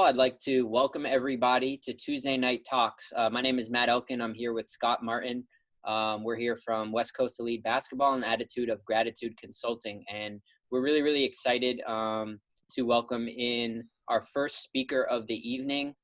all, I'd like to welcome everybody to Tuesday Night Talks. My name is Matt Elkin. I'm here with Scott Martin. We're here from West Coast Elite Basketball and Attitude of Gratitude Consulting. And we're really, really excited to welcome in our first speaker of the evening.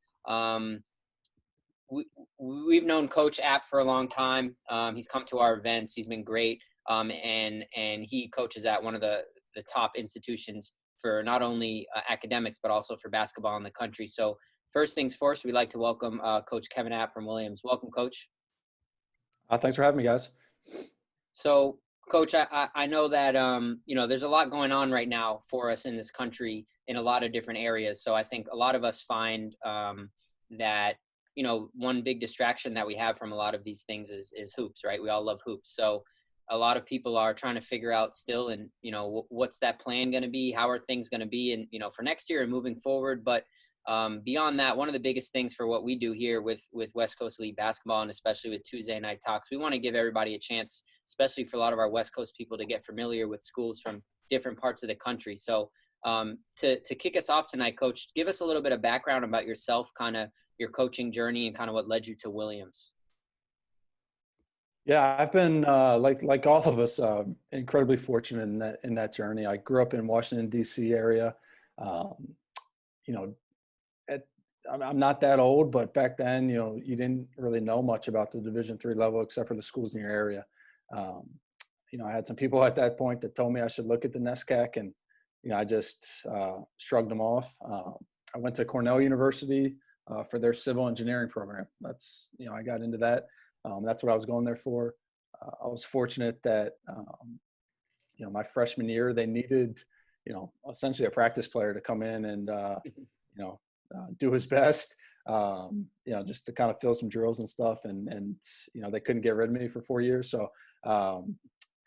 We've known Coach App for a long time. He's come to our events. He's been great. And he coaches at one of the top institutions for not only academics, but also for basketball in the country. So first things first, we'd like to welcome Coach Kevin App from Williams. Welcome, Coach. Thanks for having me, guys. So, Coach, I know that, there's a lot going on right now for us in this country in a lot of different areas. So I think a lot of us find that, one big distraction that we have from a lot of these things is hoops, right? We all love hoops. So a lot of people are trying to figure out still, and, what's that plan going to be? How are things going to be? And, for next year and moving forward. But beyond that, one of the biggest things for what we do here with West Coast Elite Basketball, and especially with Tuesday Night Talks, we want to give everybody a chance, especially for a lot of our West Coast people, to get familiar with schools from different parts of the country. So to kick us off tonight, Coach, give us a little bit of background about yourself, kind of your coaching journey and kind of what led you to Williams. Yeah, I've been like all of us, incredibly fortunate in that journey. I grew up in Washington D.C. area. I'm not that old, but back then, you didn't really know much about the Division III level except for the schools in your area. I had some people at that point that told me I should look at the NESCAC, and I just shrugged them off. I went to Cornell University for their civil engineering program. That's I got into that. That's what I was going there for. I was fortunate that, my freshman year, they needed, essentially a practice player to come in and, do his best, just to kind of fill some drills and stuff. And they couldn't get rid of me for 4 years. So I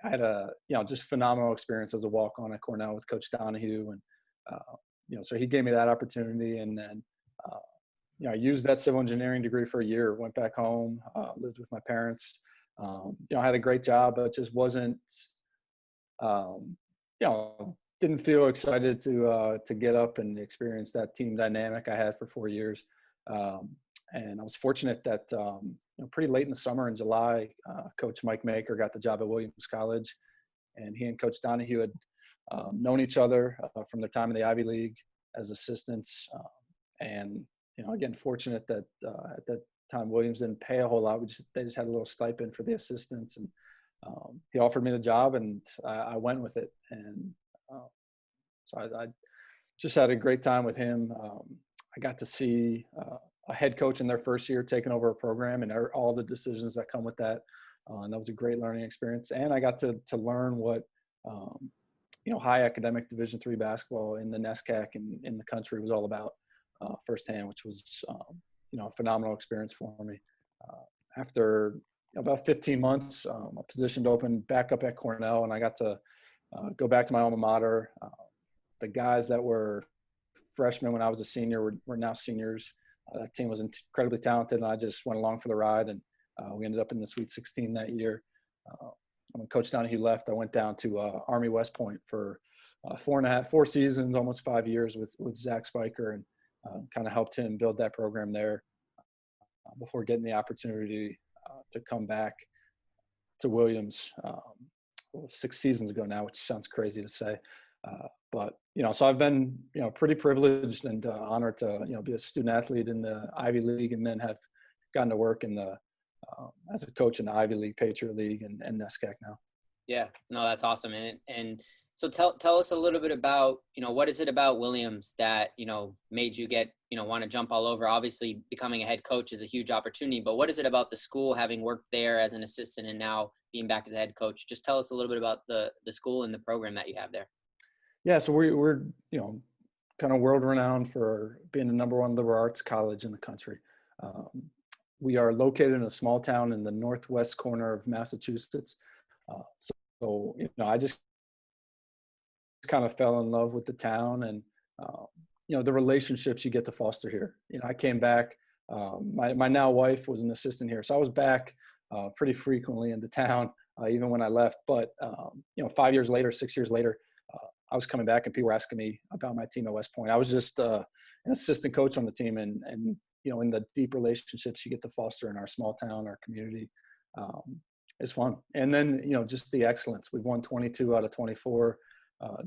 had a, just phenomenal experience as a walk-on at Cornell with Coach Donahue. And, so he gave me that opportunity. And then, I used that civil engineering degree for a year, went back home, lived with my parents, I had a great job, but just wasn't, didn't feel excited to get up and experience that team dynamic I had for 4 years. And I was fortunate that, pretty late in the summer in July, Coach Mike Maker got the job at Williams College, and he and Coach Donahue had known each other from their time in the Ivy League as assistants. And again, fortunate that at that time Williams didn't pay a whole lot. They just had a little stipend for the assistants, and he offered me the job, and I went with it. And so I just had a great time with him. I got to see a head coach in their first year taking over a program and all the decisions that come with that. And that was a great learning experience. And I got to learn what high academic Division III basketball in the NESCAC and in the country was all about. Firsthand, which was, a phenomenal experience for me. After about 15 months, a position opened back up at Cornell, and I got to go back to my alma mater. The guys that were freshmen when I was a senior were now seniors. That team was incredibly talented, and I just went along for the ride, and we ended up in the Sweet 16 that year. When Coach Donahue left, I went down to Army West Point for 4 seasons, almost 5 years with Zach Spiker, and kind of helped him build that program there before getting the opportunity to come back to Williams 6 seasons ago now, which sounds crazy to say. But, so I've been, pretty privileged and honored to, be a student athlete in the Ivy League, and then have gotten to work in the as a coach in the Ivy League, Patriot League, and NESCAC now. Yeah, no, that's awesome. And so tell us a little bit about, what is it about Williams that, made you want to jump all over? Obviously, becoming a head coach is a huge opportunity, but what is it about the school, having worked there as an assistant and now being back as a head coach? Just tell us a little bit about the school and the program that you have there. Yeah, so we're kind of world renowned for being the #1 liberal arts college in the country. We are located in a small town in the northwest corner of Massachusetts. So I just kind of fell in love with the town and, the relationships you get to foster here. I came back, my now wife was an assistant here. So I was back pretty frequently in the town, even when I left. But, 5 years later, 6 years later, I was coming back and people were asking me about my team at West Point. I was just, assistant coach on the team, and in the deep relationships you get to foster in our small town, our community, is fun. And then just the excellence. We've won 22 out of 24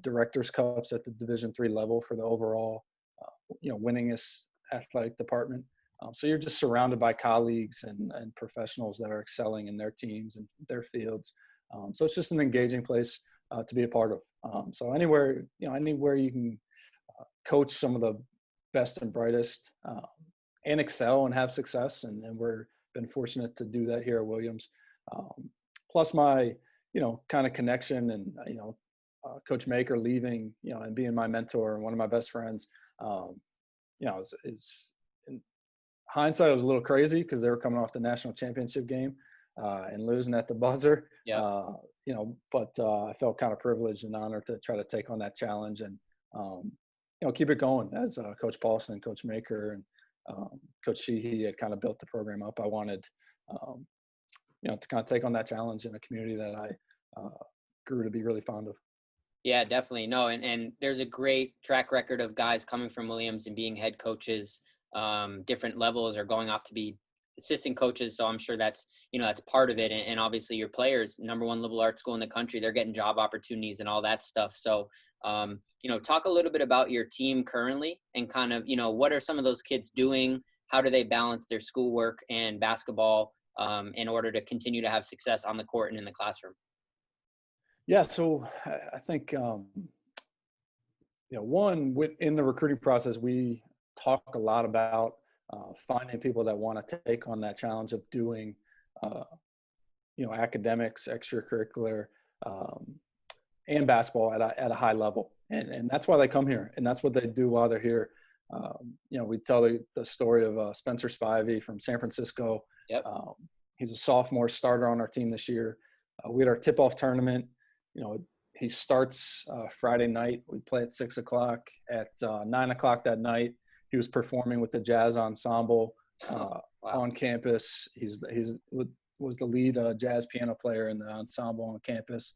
directors cups at the Division III level for the overall winningest athletic department. So you're just surrounded by colleagues and professionals that are excelling in their teams and their fields. So it's just an engaging place to be a part of. So anywhere you can coach some of the best and brightest and excel and have success, and we're been fortunate to do that here at Williams. Plus my kind of connection and Coach Maker leaving and being my mentor and one of my best friends. It's in hindsight, it was a little crazy because they were coming off the national championship game and losing at the buzzer. Yeah. But I felt kind of privileged and honored to try to take on that challenge and keep it going as Coach Paulson and Coach Maker and Coach Sheehy had kind of built the program up. I wanted to kind of take on that challenge in a community that I grew to be really fond of. Yeah, definitely. No, and there's a great track record of guys coming from Williams and being head coaches, different levels, or going off to be assistant coaches. So I'm sure that's part of it. And obviously your players, #1 liberal arts school in the country, they're getting job opportunities and all that stuff. So, talk a little bit about your team currently and kind of, what are some of those kids doing? How do they balance their schoolwork and basketball in order to continue to have success on the court and in the classroom? Yeah, so I think in the recruiting process, we talk a lot about finding people that want to take on that challenge of doing, academics, extracurricular, and basketball at a high level, and that's why they come here, and that's what they do while they're here. We tell the story of Spencer Spivey from San Francisco. Yep. He's a sophomore starter on our team this year. We had our tip-off tournament. He starts Friday night. We play at 6:00. At 9:00 that night, he was performing with the jazz ensemble Wow. on campus. Was the lead jazz piano player in the ensemble on campus.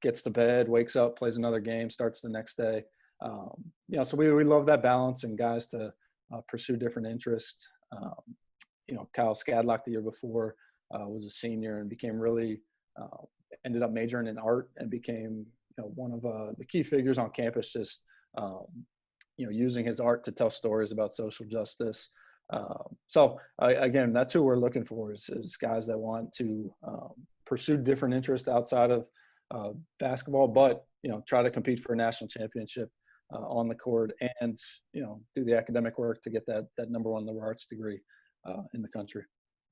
Gets to bed, wakes up, plays another game, starts the next day. So we love that balance and guys to pursue different interests. Kyle Skadlock the year before was a senior and became really ended up majoring in art and became one of the key figures on campus, just using his art to tell stories about social justice. Again, that's who we're looking for is guys that want to pursue different interests outside of basketball, but try to compete for a national championship on the court and do the academic work to get that #1 liberal arts degree in the country.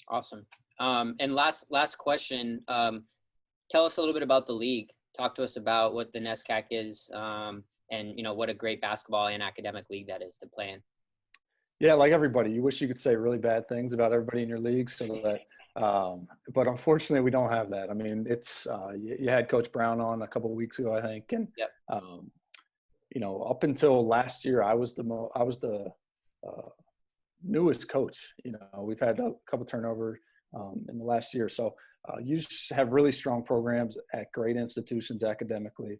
Awesome. And last question. Tell us a little bit about the league. Talk to us about what the NESCAC is, and what a great basketball and academic league that is to play in. Yeah, like everybody, you wish you could say really bad things about everybody in your league, so that. But unfortunately, we don't have that. I mean, it's you had Coach Brown on a couple of weeks ago, I think, and yep. Up until last year, I was the newest coach. We've had a couple turnover in the last year, so you have really strong programs at great institutions academically.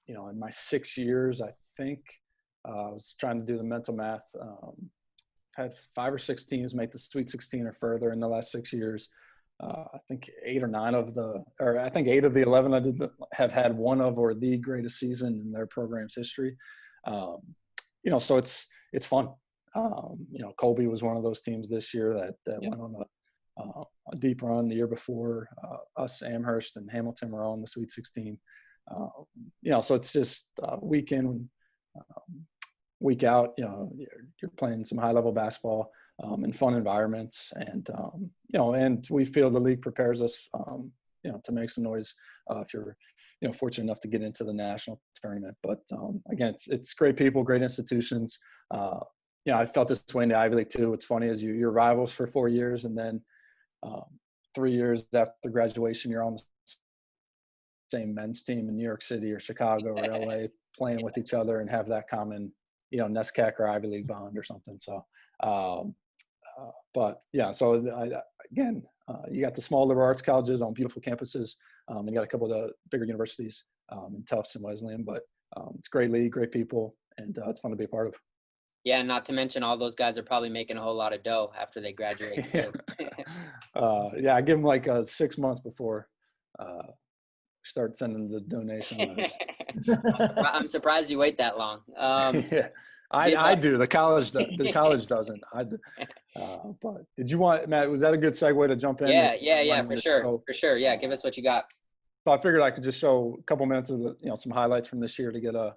In my 6 years, I think I was trying to do the mental math. Had 5 or 6 teams make the Sweet 16 or further in the last 6 years. I think 8 of the 11 I did have had one of or the greatest season in their program's history. So it's fun. Colby was one of those teams this year that went on a deep run the year before. Us, Amherst, and Hamilton were all in the Sweet 16. So it's just week in, week out. You're playing some high level basketball in fun environments, and and we feel the league prepares us, to make some noise if you're fortunate enough to get into the national tournament. But again, it's great people, great institutions. I felt this way in the Ivy League too. It's funny as you're rivals for 4 years, and then 3 years after graduation, you're on the same men's team in New York City or Chicago or LA, playing with each other and have that common, NESCAC or Ivy League bond or something. So, again, you got the small liberal arts colleges on beautiful campuses. You got a couple of the bigger universities in Tufts and Wesleyan, but it's a great league, great people, and it's fun to be a part of. Yeah, not to mention all those guys are probably making a whole lot of dough after they graduate Yeah. too. Yeah, I give them like 6 months before uh, start sending the donation letters. I'm surprised you wait that long. Yeah, Did I do. The college doesn't. But did you want, Matt? Was that a good segue to jump in? yeah, Wanting for to sure, show, for sure. Yeah, give us what you got. so I figured I could just show a couple minutes of some highlights from this year to get a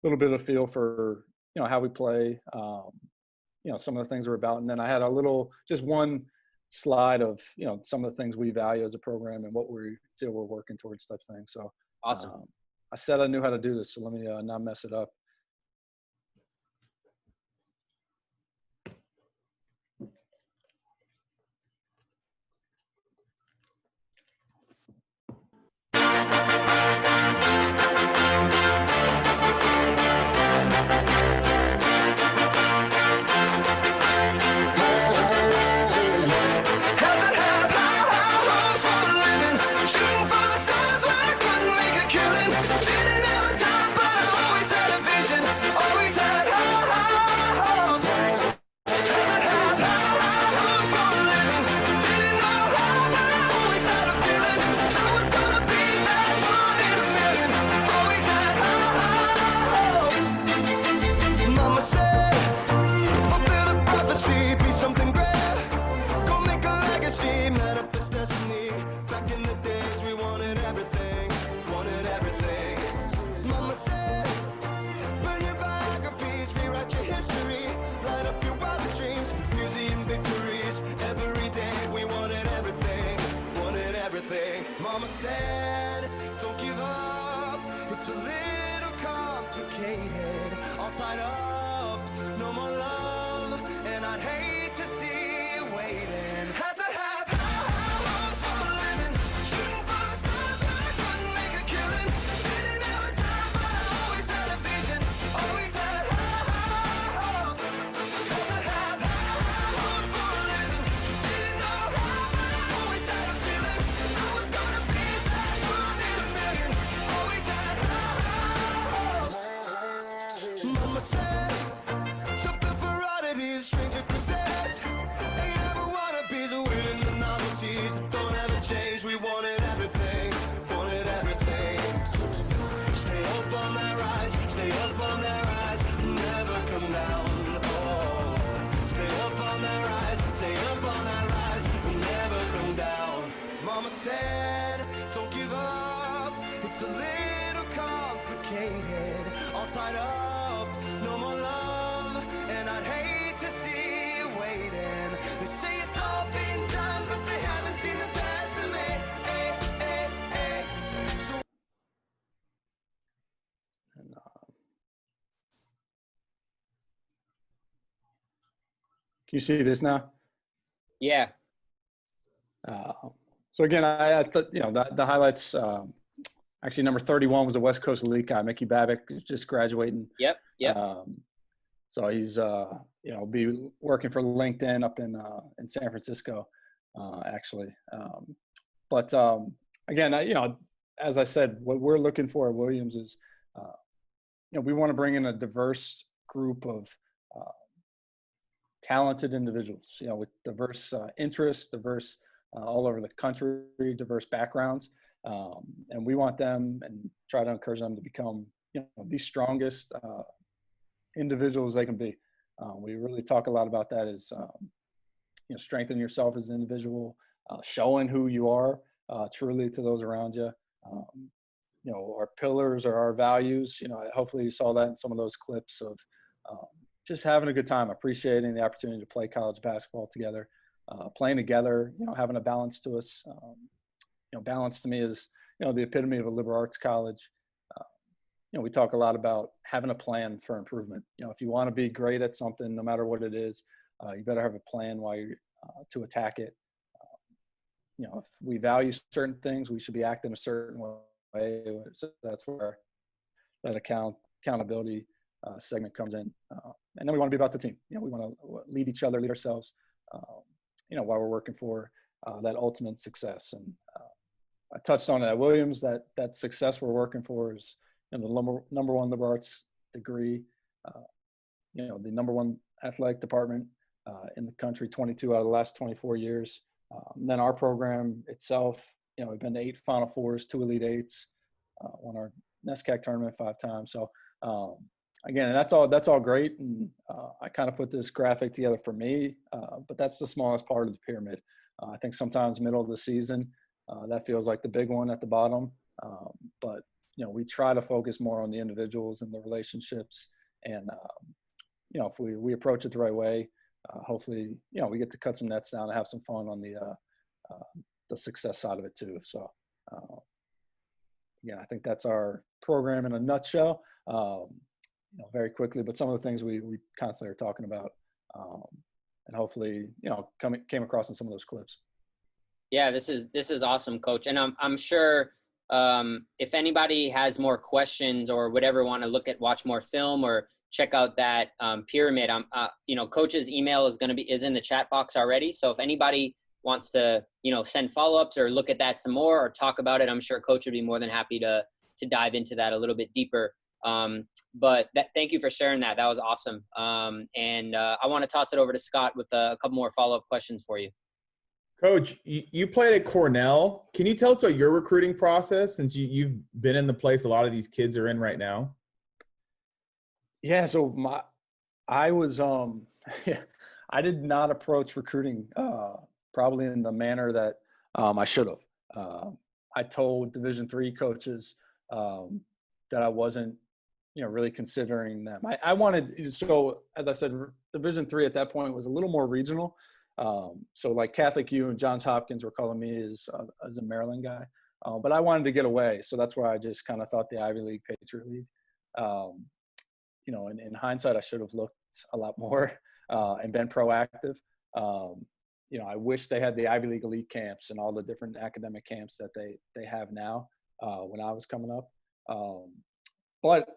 little bit of feel for how we play, some of the things we're about, and then I had just one slide of some of the things we value as a program and what we feel we're working towards, type thing. So Awesome. I said I knew how to do this, so let me not mess it up. Mama said, don't give up, it's a little complicated, all tied up, no more love, and I'd hate to see you waiting. Had to have high hopes for a living, shooting for the stars, but I couldn't make a killing. Didn't have a time, but I always had a vision, always had high hopes. Had to have high hopes for a living, didn't know how, but I always had a feeling I was gonna be that one in a million. Always had high hopes. Mama said, something for oddities, stranger possess. Ain't ever wannabes, winning the novelties that don't ever change. We wanted everything, wanted everything. Stay up on that rise, stay up on that rise, never come down. Oh, stay up on that rise, stay up on that rise, never come down. Mama said, don't give up, it's a little complicated, all tied up, no more love, and I'd hate to see you waiting. They say it's all been done, but they haven't seen the best of me. So And, can you see this now? Yeah. Uh, so again, I thought, the highlights, actually number 31 was a West Coast Elite guy, Mickey Babick, who's just graduating. Yep. So he's, be working for LinkedIn up in San Francisco, actually. But again, as I said, what we're looking for at Williams is, we want to bring in a diverse group of talented individuals, with diverse interests, diverse all over the country, diverse backgrounds. And we want them and try to encourage them to become, the strongest individuals they can be. We really talk a lot about that is, strengthen yourself as an individual, showing who you are truly to those around you. Our pillars are our values. Hopefully you saw that in some of those clips of just having a good time, appreciating the opportunity to play college basketball together, playing together, having a balance to us. Balance to me is, the epitome of a liberal arts college. We talk a lot about having a plan for improvement. If you want to be great at something, no matter what it is, you better have a plan to attack it. If we value certain things, we should be acting a certain way. So that's where that accountability segment comes in. And then we want to be about the team. We want to lead each other, lead ourselves, while we're working for that ultimate success. And I touched on it at Williams, that success we're working for is the number one liberal arts degree. the number one athletic department in the country, 22 out of the last 24 years. Then our program itself, we've been to 8 Final Fours, 2 Elite Eights, won our NESCAC tournament 5 times. So again, that's all great. And I kind of put this graphic together for me, but that's the smallest part of the pyramid. I think sometimes middle of the season, that feels like the big one at the bottom. But we try to focus more on the individuals and the relationships. And if we approach it the right way, hopefully, we get to cut some nets down and have some fun on the success side of it too. So, I think that's our program in a nutshell. Very quickly, but some of the things we constantly are talking about, and hopefully, came across in some of those clips. Yeah, this is awesome, Coach. And I'm sure if anybody has more questions or whatever, want to watch more film or check out that pyramid, Coach's email is in the chat box already. So if anybody wants to, send follow-ups or look at that some more or talk about it, I'm sure Coach would be more than happy to dive into that a little bit deeper. But thank you for sharing that. That was awesome. And I want to toss it over to Scott with a couple more follow-up questions for you. Coach, you played at Cornell. Can you tell us about your recruiting process since you've been in the place a lot of these kids are in right now? Yeah, so I was I did not approach recruiting probably in the manner that I should have. I told Division III coaches that I wasn't really considering them. I wanted, so as I said, Division III at that point was a little more regional. So like Catholic U and Johns Hopkins were calling me as a Maryland guy, but I wanted to get away. So that's where I just kind of thought the Ivy League, Patriot League. In hindsight, I should have looked a lot more and been proactive. I wish they had the Ivy League elite camps and all the different academic camps that they have now when I was coming up. But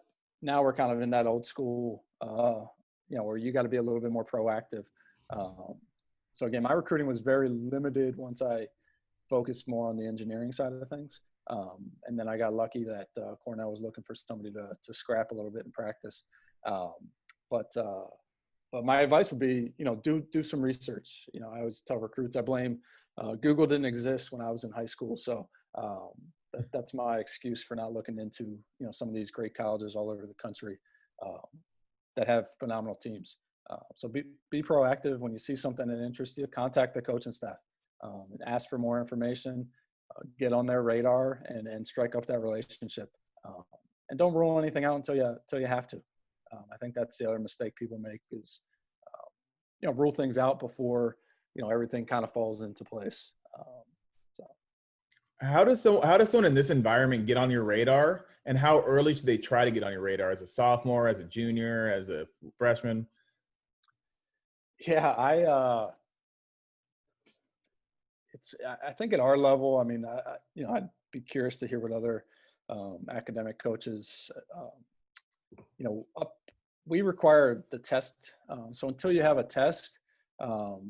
now we're kind of in that old school, where you got to be a little bit more proactive. So again, my recruiting was very limited once I focused more on the engineering side of things. And then I got lucky that Cornell was looking for somebody to scrap a little bit in practice. But my advice would be, do some research. I always tell recruits, I blame Google didn't exist when I was in high school. So that's my excuse for not looking into, some of these great colleges all over the country that have phenomenal teams. So be proactive. When you see something that interests you, contact the coaching staff, and ask for more information, get on their radar and strike up that relationship. And don't rule anything out until you have to. I think that's the other mistake people make is, rule things out before, everything kind of falls into place. How does someone in this environment get on your radar, and how early should they try to get on your radar? As a sophomore, as a junior, as a freshman? Yeah, I think at our level, I mean, I'd be curious to hear what other academic coaches, we require the test. So until you have a test, we'll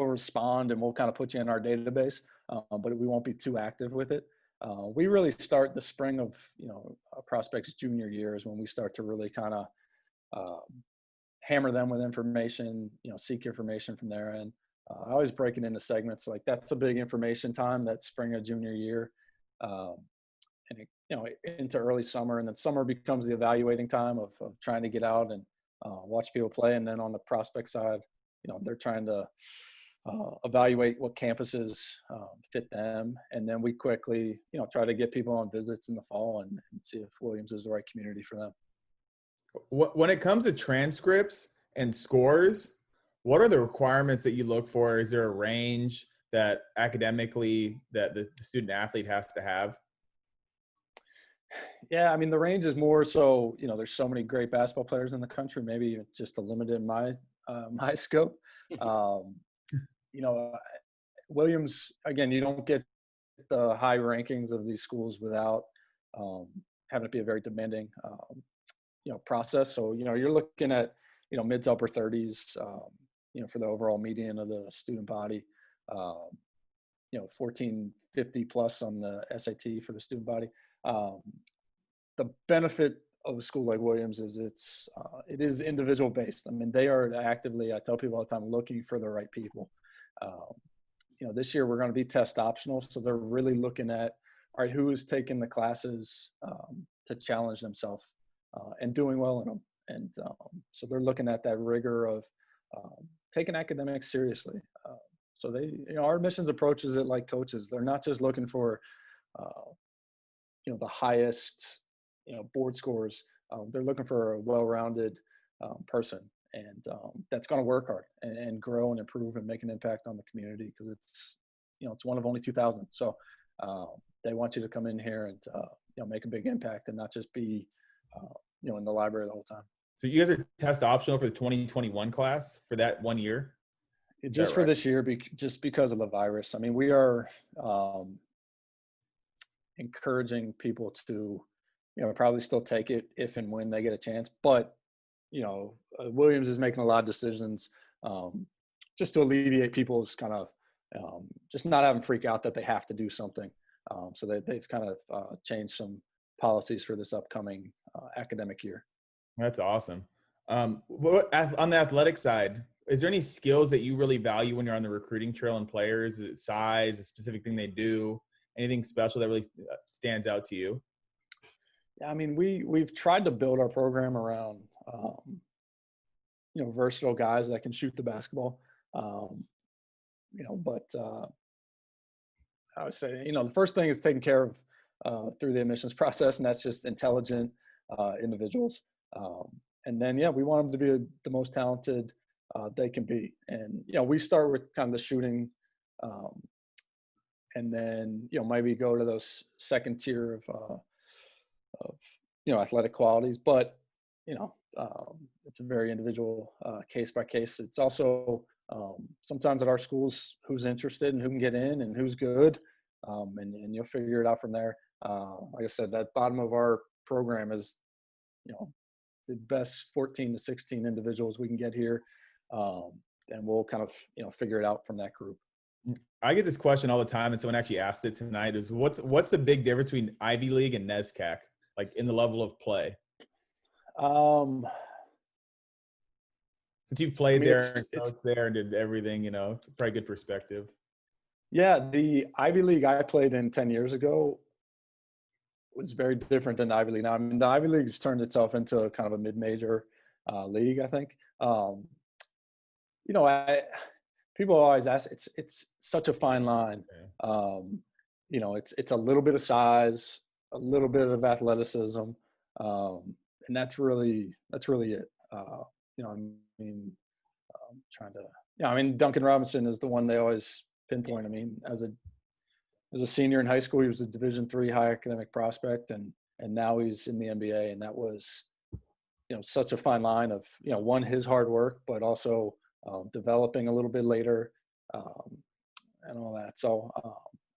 respond and we'll kind of put you in our database, but we won't be too active with it. We really start the spring of, a prospect's junior year is when we start to really kind of hammer them with information, seek information from their end. I always break it into segments. Like that's a big information time, that spring of junior year, and into early summer, and then summer becomes the evaluating time of trying to get out and watch people play. And then on the prospect side, they're trying to evaluate what campuses fit them. And then we quickly, try to get people on visits in the fall and see if Williams is the right community for them. When it comes to transcripts and scores, what are the requirements that you look for? Is there a range that academically that the student athlete has to have? Yeah, I mean, the range is more so, there's so many great basketball players in the country, maybe just a limited in my scope. Williams, again, you don't get the high rankings of these schools without having to be a very demanding, process. So, you're looking at, mid to upper 30s, for the overall median of the student body, 1450 plus on the SAT for the student body. the benefit of a school like Williams is it is individual based. I mean, they are actively, I tell people all the time, looking for the right people. This year we're going to be test optional, so they're really looking at, all right, who is taking the classes to challenge themselves and doing well in them. And so they're looking at that rigor of taking academics seriously. So our admissions approaches it like coaches. They're not just looking for, the highest, board scores. They're looking for a well-rounded person, and that's going to work hard and grow and improve and make an impact on the community, because it's one of only 2,000. So they want you to come in here and make a big impact and not just be in the library the whole time. So you guys are test optional for the 2021 class for that 1 year? Just for this year, just because of the virus. I mean, we are encouraging people to, probably still take it if and when they get a chance. But, Williams is making a lot of decisions just to alleviate people's kind of just not having freak out that they have to do something. So they've kind of changed some policies for this upcoming academic year. That's awesome. On the athletic side, is there any skills that you really value when you're on the recruiting trail in players? Is it size, a specific thing they do, anything special that really stands out to you? Yeah, I mean, we've tried to build our program around, versatile guys that can shoot the basketball. But I would say, the first thing is taken care of through the admissions process, and that's just intelligent individuals. And then, we want them to be the most talented they can be. And, we start with kind of the shooting, and then, maybe go to those second tier of athletic qualities. But, it's a very individual case by case. It's also sometimes at our schools who's interested and who can get in and who's good, and you'll figure it out from there. Like I said, that bottom of our program is, the best 14 to 16 individuals we can get here. And we'll kind of, figure it out from that group. I get this question all the time, and someone actually asked it tonight, is what's the big difference between Ivy League and NESCAC, like in the level of play? Since you've played there and coached there and did everything, probably good perspective. Yeah, the Ivy League I played in 10 years ago was very different than the Ivy League now. I mean, the Ivy League's turned itself into a kind of a mid-major league, I think. People always ask, it's such a fine line. It's a little bit of size, a little bit of athleticism, and that's really it. Duncan Robinson is the one they always pinpoint. I mean, as a senior in high school, he was a Division III high academic prospect, and now he's in the NBA, and that was, such a fine line of, one, his hard work, but also developing a little bit later, and all that. So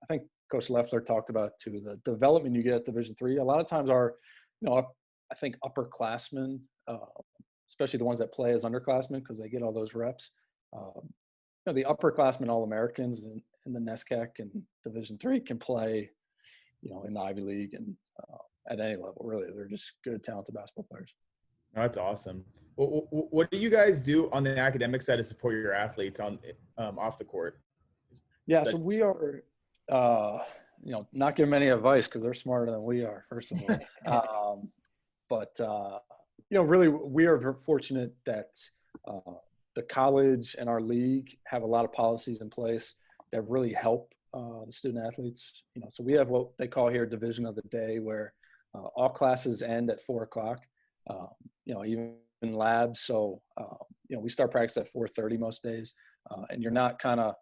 I think Coach Leffler talked about it too, the development you get at Division III. A lot of times I think upperclassmen, especially the ones that play as underclassmen because they get all those reps. The upperclassmen All-Americans in the NESCAC and Division III can play, in the Ivy League and at any level, really. They're just good, talented basketball players. That's awesome. What do you guys do on the academic side to support your athletes on off the court? Yeah, so we are, not giving any advice because they're smarter than we are, first of all. Really, we are fortunate that the college and our league have a lot of policies in place that really help the student athletes. So we have what they call here division of the day, where all classes end at 4:00. Even in labs. So, we start practice at 4:30 most days, and you're not kind of,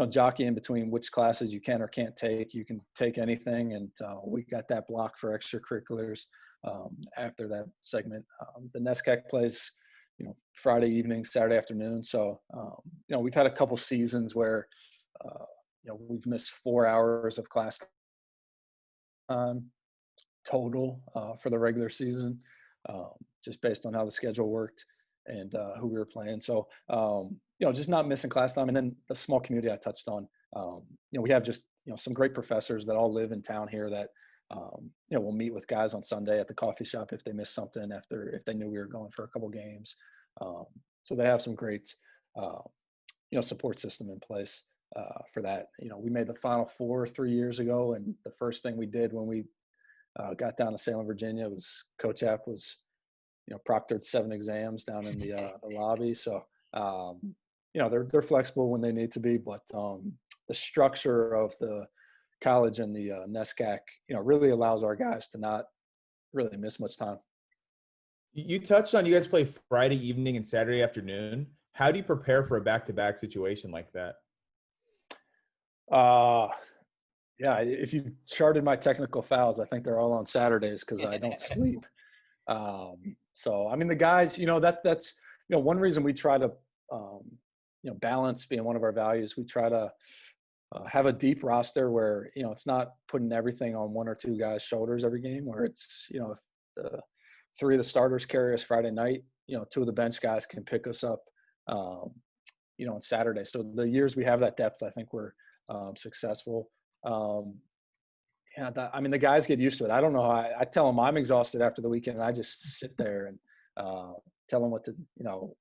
jockeying between which classes you can or can't take. You can take anything, and we got that block for extracurriculars after that segment. The NESCAC plays, Friday evening, Saturday afternoon. So, we've had a couple seasons where, we've missed 4 hours of class time total for the regular season, just based on how the schedule worked and who we were playing. So, just not missing class time. And then the small community I touched on, we have just, some great professors that all live in town here that we'll meet with guys on Sunday at the coffee shop if they missed something if they knew we were going for a couple games. So they have some great, support system in place for that. We made the Final Four 3 years ago, and the first thing we did when we got down to Salem, Virginia, was Coach App was, proctored 7 exams down in the lobby. So, they're flexible when they need to be, but the structure of the college and the NESCAC, really allows our guys to not really miss much time. You touched on you guys play Friday evening and Saturday afternoon. How do you prepare for a back-to-back situation like that? Yeah, if you charted my technical fouls, I think they're all on Saturdays because I don't sleep. So, I mean, the guys, that's one reason we try to, balance being one of our values. We try to have a deep roster where, it's not putting everything on 1 or 2 guys' shoulders every game, where it's, if the 3 of the starters carry us Friday night, 2 of the bench guys can pick us up, on Saturday. So the years we have that depth, I think we're successful. The guys get used to it. I don't know. I tell them I'm exhausted after the weekend, and I just sit there and tell them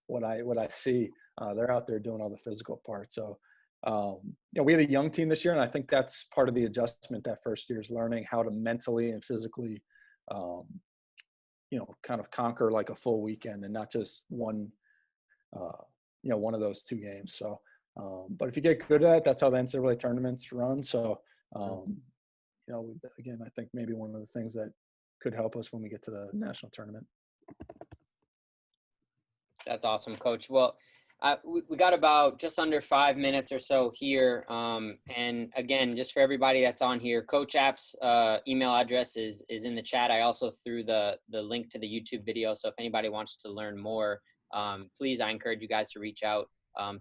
what I see. They're out there doing all the physical part. So, we had a young team this year, and I think that's part of the adjustment that first year is learning how to mentally and physically, kind of conquer like a full weekend and not just one of those 2 games. So, but if you get good at it, that's how the NCAA tournaments run. So, again, I think maybe one of the things that could help us when we get to the national tournament. That's awesome, Coach. Well, we got about just under 5 minutes or so here. And again, just for everybody that's on here, Coach App's email address is in the chat. I also threw the link to the YouTube video. So if anybody wants to learn more, please, I encourage you guys to reach out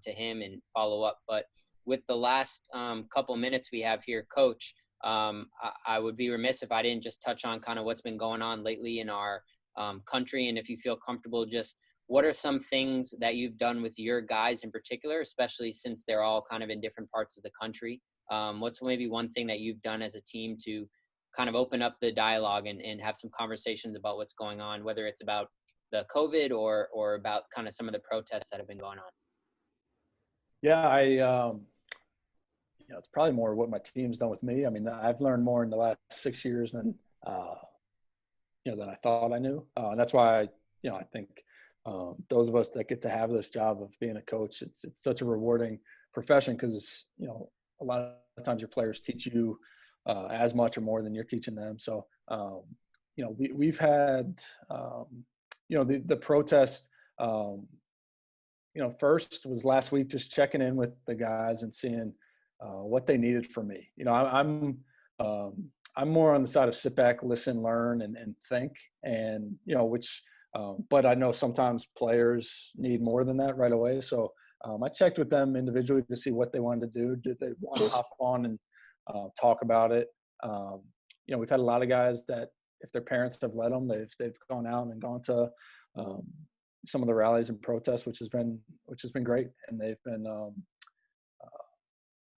to him and follow up. But with the last couple minutes we have here, Coach, I would be remiss if I didn't just touch on kind of what's been going on lately in our country. And if you feel comfortable, just what are some things that you've done with your guys in particular, especially since they're all kind of in different parts of the country? What's maybe one thing that you've done as a team to kind of open up the dialogue and have some conversations about what's going on, whether it's about the COVID or about kind of some of the protests that have been going on? Yeah, it's probably more what my team's done with me. I mean, I've learned more in the last 6 years than I thought I knew. And that's why, I think those of us that get to have this job of being a coach, it's such a rewarding profession because, a lot of times your players teach you as much or more than you're teaching them. So, we've had, the protest, first was last week, just checking in with the guys and seeing what they needed from me. I'm more on the side of sit back, listen, learn, and think, and but I know sometimes players need more than that right away. So I checked with them individually to see what they wanted to do. Did they want to hop on and talk about it? We've had a lot of guys that if their parents have led them, they've gone out and gone to some of the rallies and protests, which has been great. And they've been,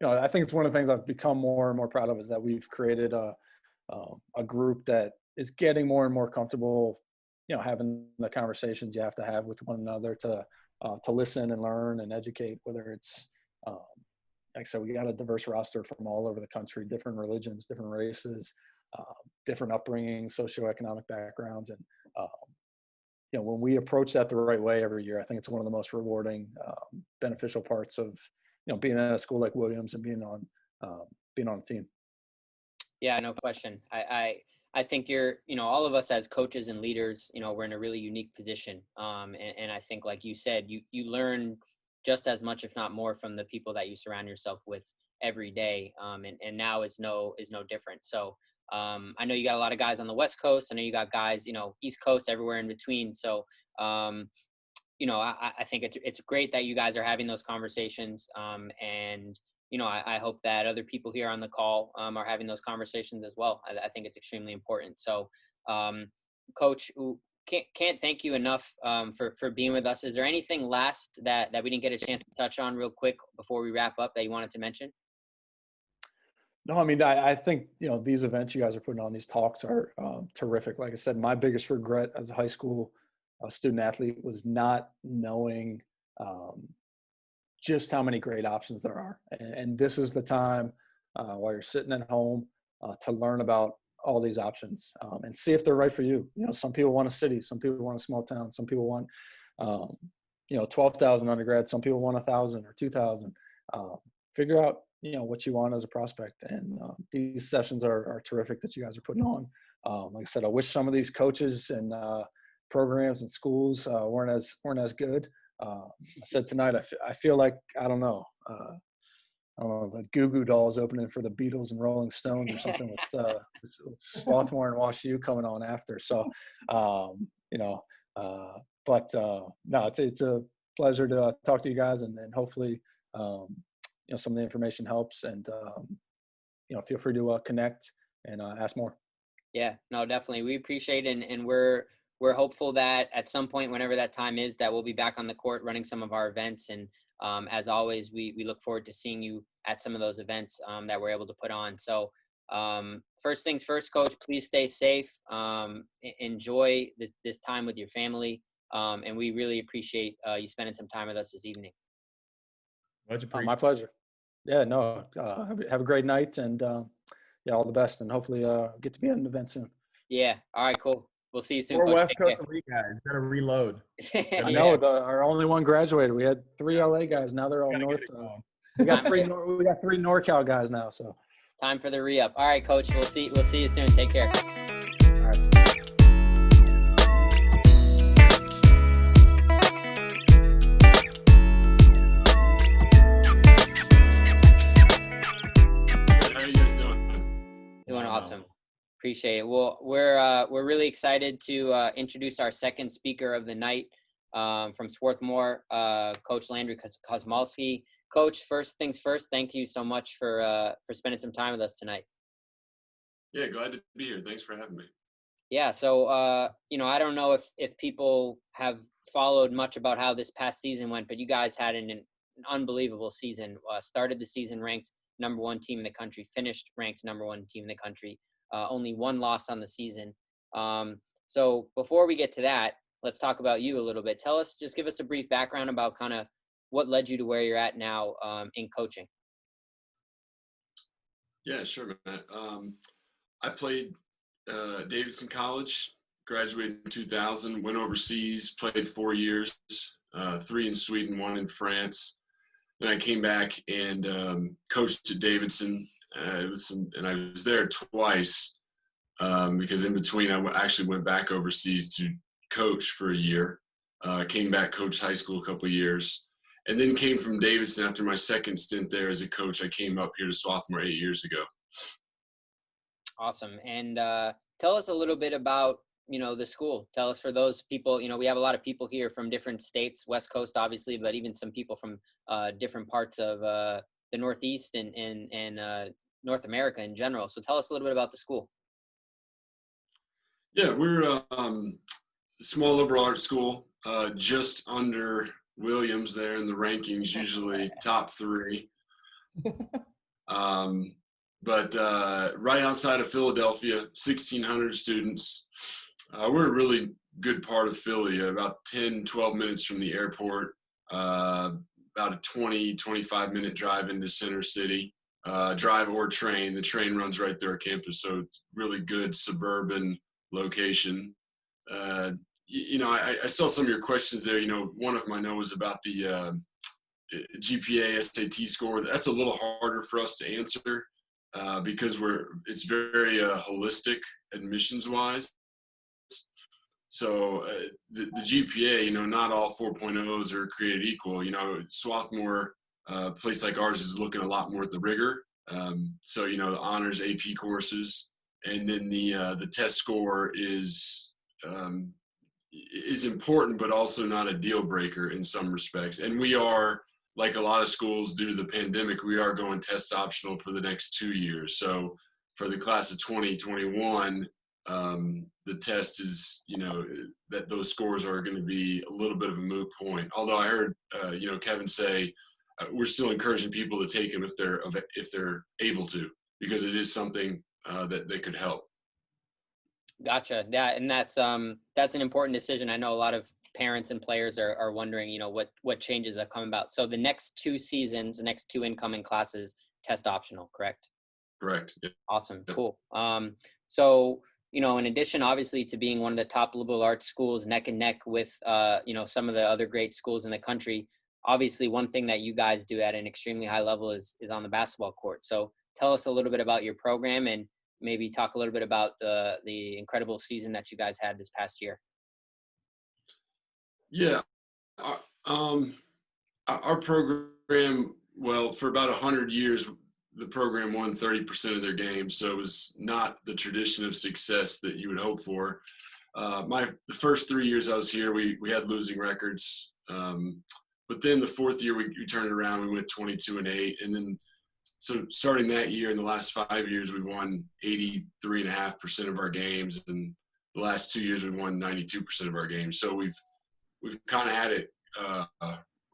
I think it's one of the things I've become more and more proud of is that we've created a group that is getting more and more comfortable, having the conversations you have to have with one another to listen and learn and educate, whether it's, like I said, we got a diverse roster from all over the country, different religions, different races, different upbringings, socioeconomic backgrounds. And, when we approach that the right way every year, I think it's one of the most rewarding, beneficial parts of, being at a school like Williams and being on a team. Yeah, no question. I think all of us as coaches and leaders, we're in a really unique position. And I think, like you said, you learn just as much, if not more, from the people that you surround yourself with every day. And now is no different. So I know you got a lot of guys on the West Coast. I know you got guys, East Coast, everywhere in between. So, I think it's great that you guys are having those conversations. And I hope that other people here on the call are having those conversations as well. I think it's extremely important. So, Coach, can't thank you enough for being with us. Is there anything last that we didn't get a chance to touch on real quick before we wrap up that you wanted to mention? No, I mean, I think, these events you guys are putting on, these talks are terrific. Like I said, my biggest regret as a high school student athlete was not knowing um, just how many great options there are. And this is the time while you're sitting at home to learn about all these options and see if they're right for you. Some people want a city, some people want a small town, some people want, 12,000 undergrad, some people want 1,000 or 2,000. Figure out, what you want as a prospect. And these sessions are terrific that you guys are putting on. Like I said, I wish some of these coaches and programs and schools weren't as good. I said tonight, I feel like, I don't know, the Goo Goo Dolls opening for the Beatles and Rolling Stones or something with Swarthmore and Wash U coming on after. So, no, it's a pleasure to talk to you guys, and hopefully, some of the information helps, and, feel free to connect and ask more. Yeah, no, definitely. We appreciate it, and we're hopeful that at some point, whenever that time is, that we'll be back on the court running some of our events. And as always, we look forward to seeing you at some of those events that we're able to put on. So first things first, Coach, please stay safe. Enjoy this time with your family. And we really appreciate you spending some time with us this evening. Much appreciated. My pleasure. Yeah, no, have a great night, and yeah, all the best, and hopefully get to be at an event soon. Yeah. All right, cool. We'll see you soon. We're Coach. West Take Coast care. Elite guys. Got to reload. I know our only one graduated. We had 3 LA guys. Now they're all Gotta North. get it going. We got three NorCal guys now. So Time for the re-up. All right, Coach. We'll see you soon. Take care. all right. How are you guys doing? Doing awesome. Appreciate it. Well, we're really excited to introduce our second speaker of the night from Swarthmore, Coach Landry Kosmalski. Coach, first things first, thank you so much for spending some time with us tonight. Yeah, glad to be here. Thanks for having me. Yeah, so I don't know if people have followed much about how this past season went, but you guys had an unbelievable season. Started the season ranked #1 team in the country, finished ranked #1 team in the country. Only one loss on the season. So before we get to that, let's talk about you a little bit. Just give us a brief background about kind of what led you to where you're at now in coaching. Yeah, sure, Matt. I played Davidson College, graduated in 2000, went overseas, played 4 years, 3 in Sweden, 1 in France. Then I came back and coached at Davidson. And I was there twice because in between I actually went back overseas to coach for a year. Came back, coached high school a couple of years, and then came from Davidson after my second stint there as a coach. I came up here to Swarthmore 8 years ago. Awesome. And tell us a little bit about, the school. Tell us, for those people, we have a lot of people here from different states, West Coast, obviously, but even some people from different parts of the Northeast and North America in general. So tell us a little bit about the school. Yeah, we're a small liberal arts school, just under Williams there in the rankings, usually top 3. But right outside of Philadelphia, 1,600 students. We're a really good part of Philly, about 10, 12 minutes from the airport, about a 20, 25-minute drive into Center City. Drive or train. The train runs right through our campus, so it's really good suburban location. I saw some of your questions there. One of them I know was about the GPA SAT score. That's a little harder for us to answer because it's very holistic admissions wise. So the GPA, not all 4.0s are created equal. Swarthmore, a place like ours is looking a lot more at the rigor. So the honors AP courses, and then the test score is important, but also not a deal breaker in some respects. And we are, like a lot of schools due to the pandemic, we are going test optional for the next 2 years. So for the class of 2021, the test is, that those scores are going to be a little bit of a moot point. Although I heard, Kevin say we're still encouraging people to take them if they're able to. because it is something that could help. Gotcha. Yeah, and that's an important decision. I know a lot of parents and players are wondering, what changes have come about. So the next 2 seasons, the next 2 incoming classes, test optional, correct? Correct. Yeah. Awesome. Cool. So, in addition, obviously, to being one of the top liberal arts schools, neck and neck with, some of the other great schools in the country, obviously one thing that you guys do at an extremely high level is on the basketball court. So tell us a little bit about your program and maybe talk a little bit about the incredible season that you guys had this past year. Yeah. Our program, well, for about 100 years, the program won 30% of their games. So it was not the tradition of success that you would hope for. The first 3 years I was here, we had losing records. But then the fourth year we turned it around. We went 22-8. And then, so starting that year, in the last 5 years, we've won 83.5% of our games. And the last 2 years, we won 92% of our games. So we've kind of had it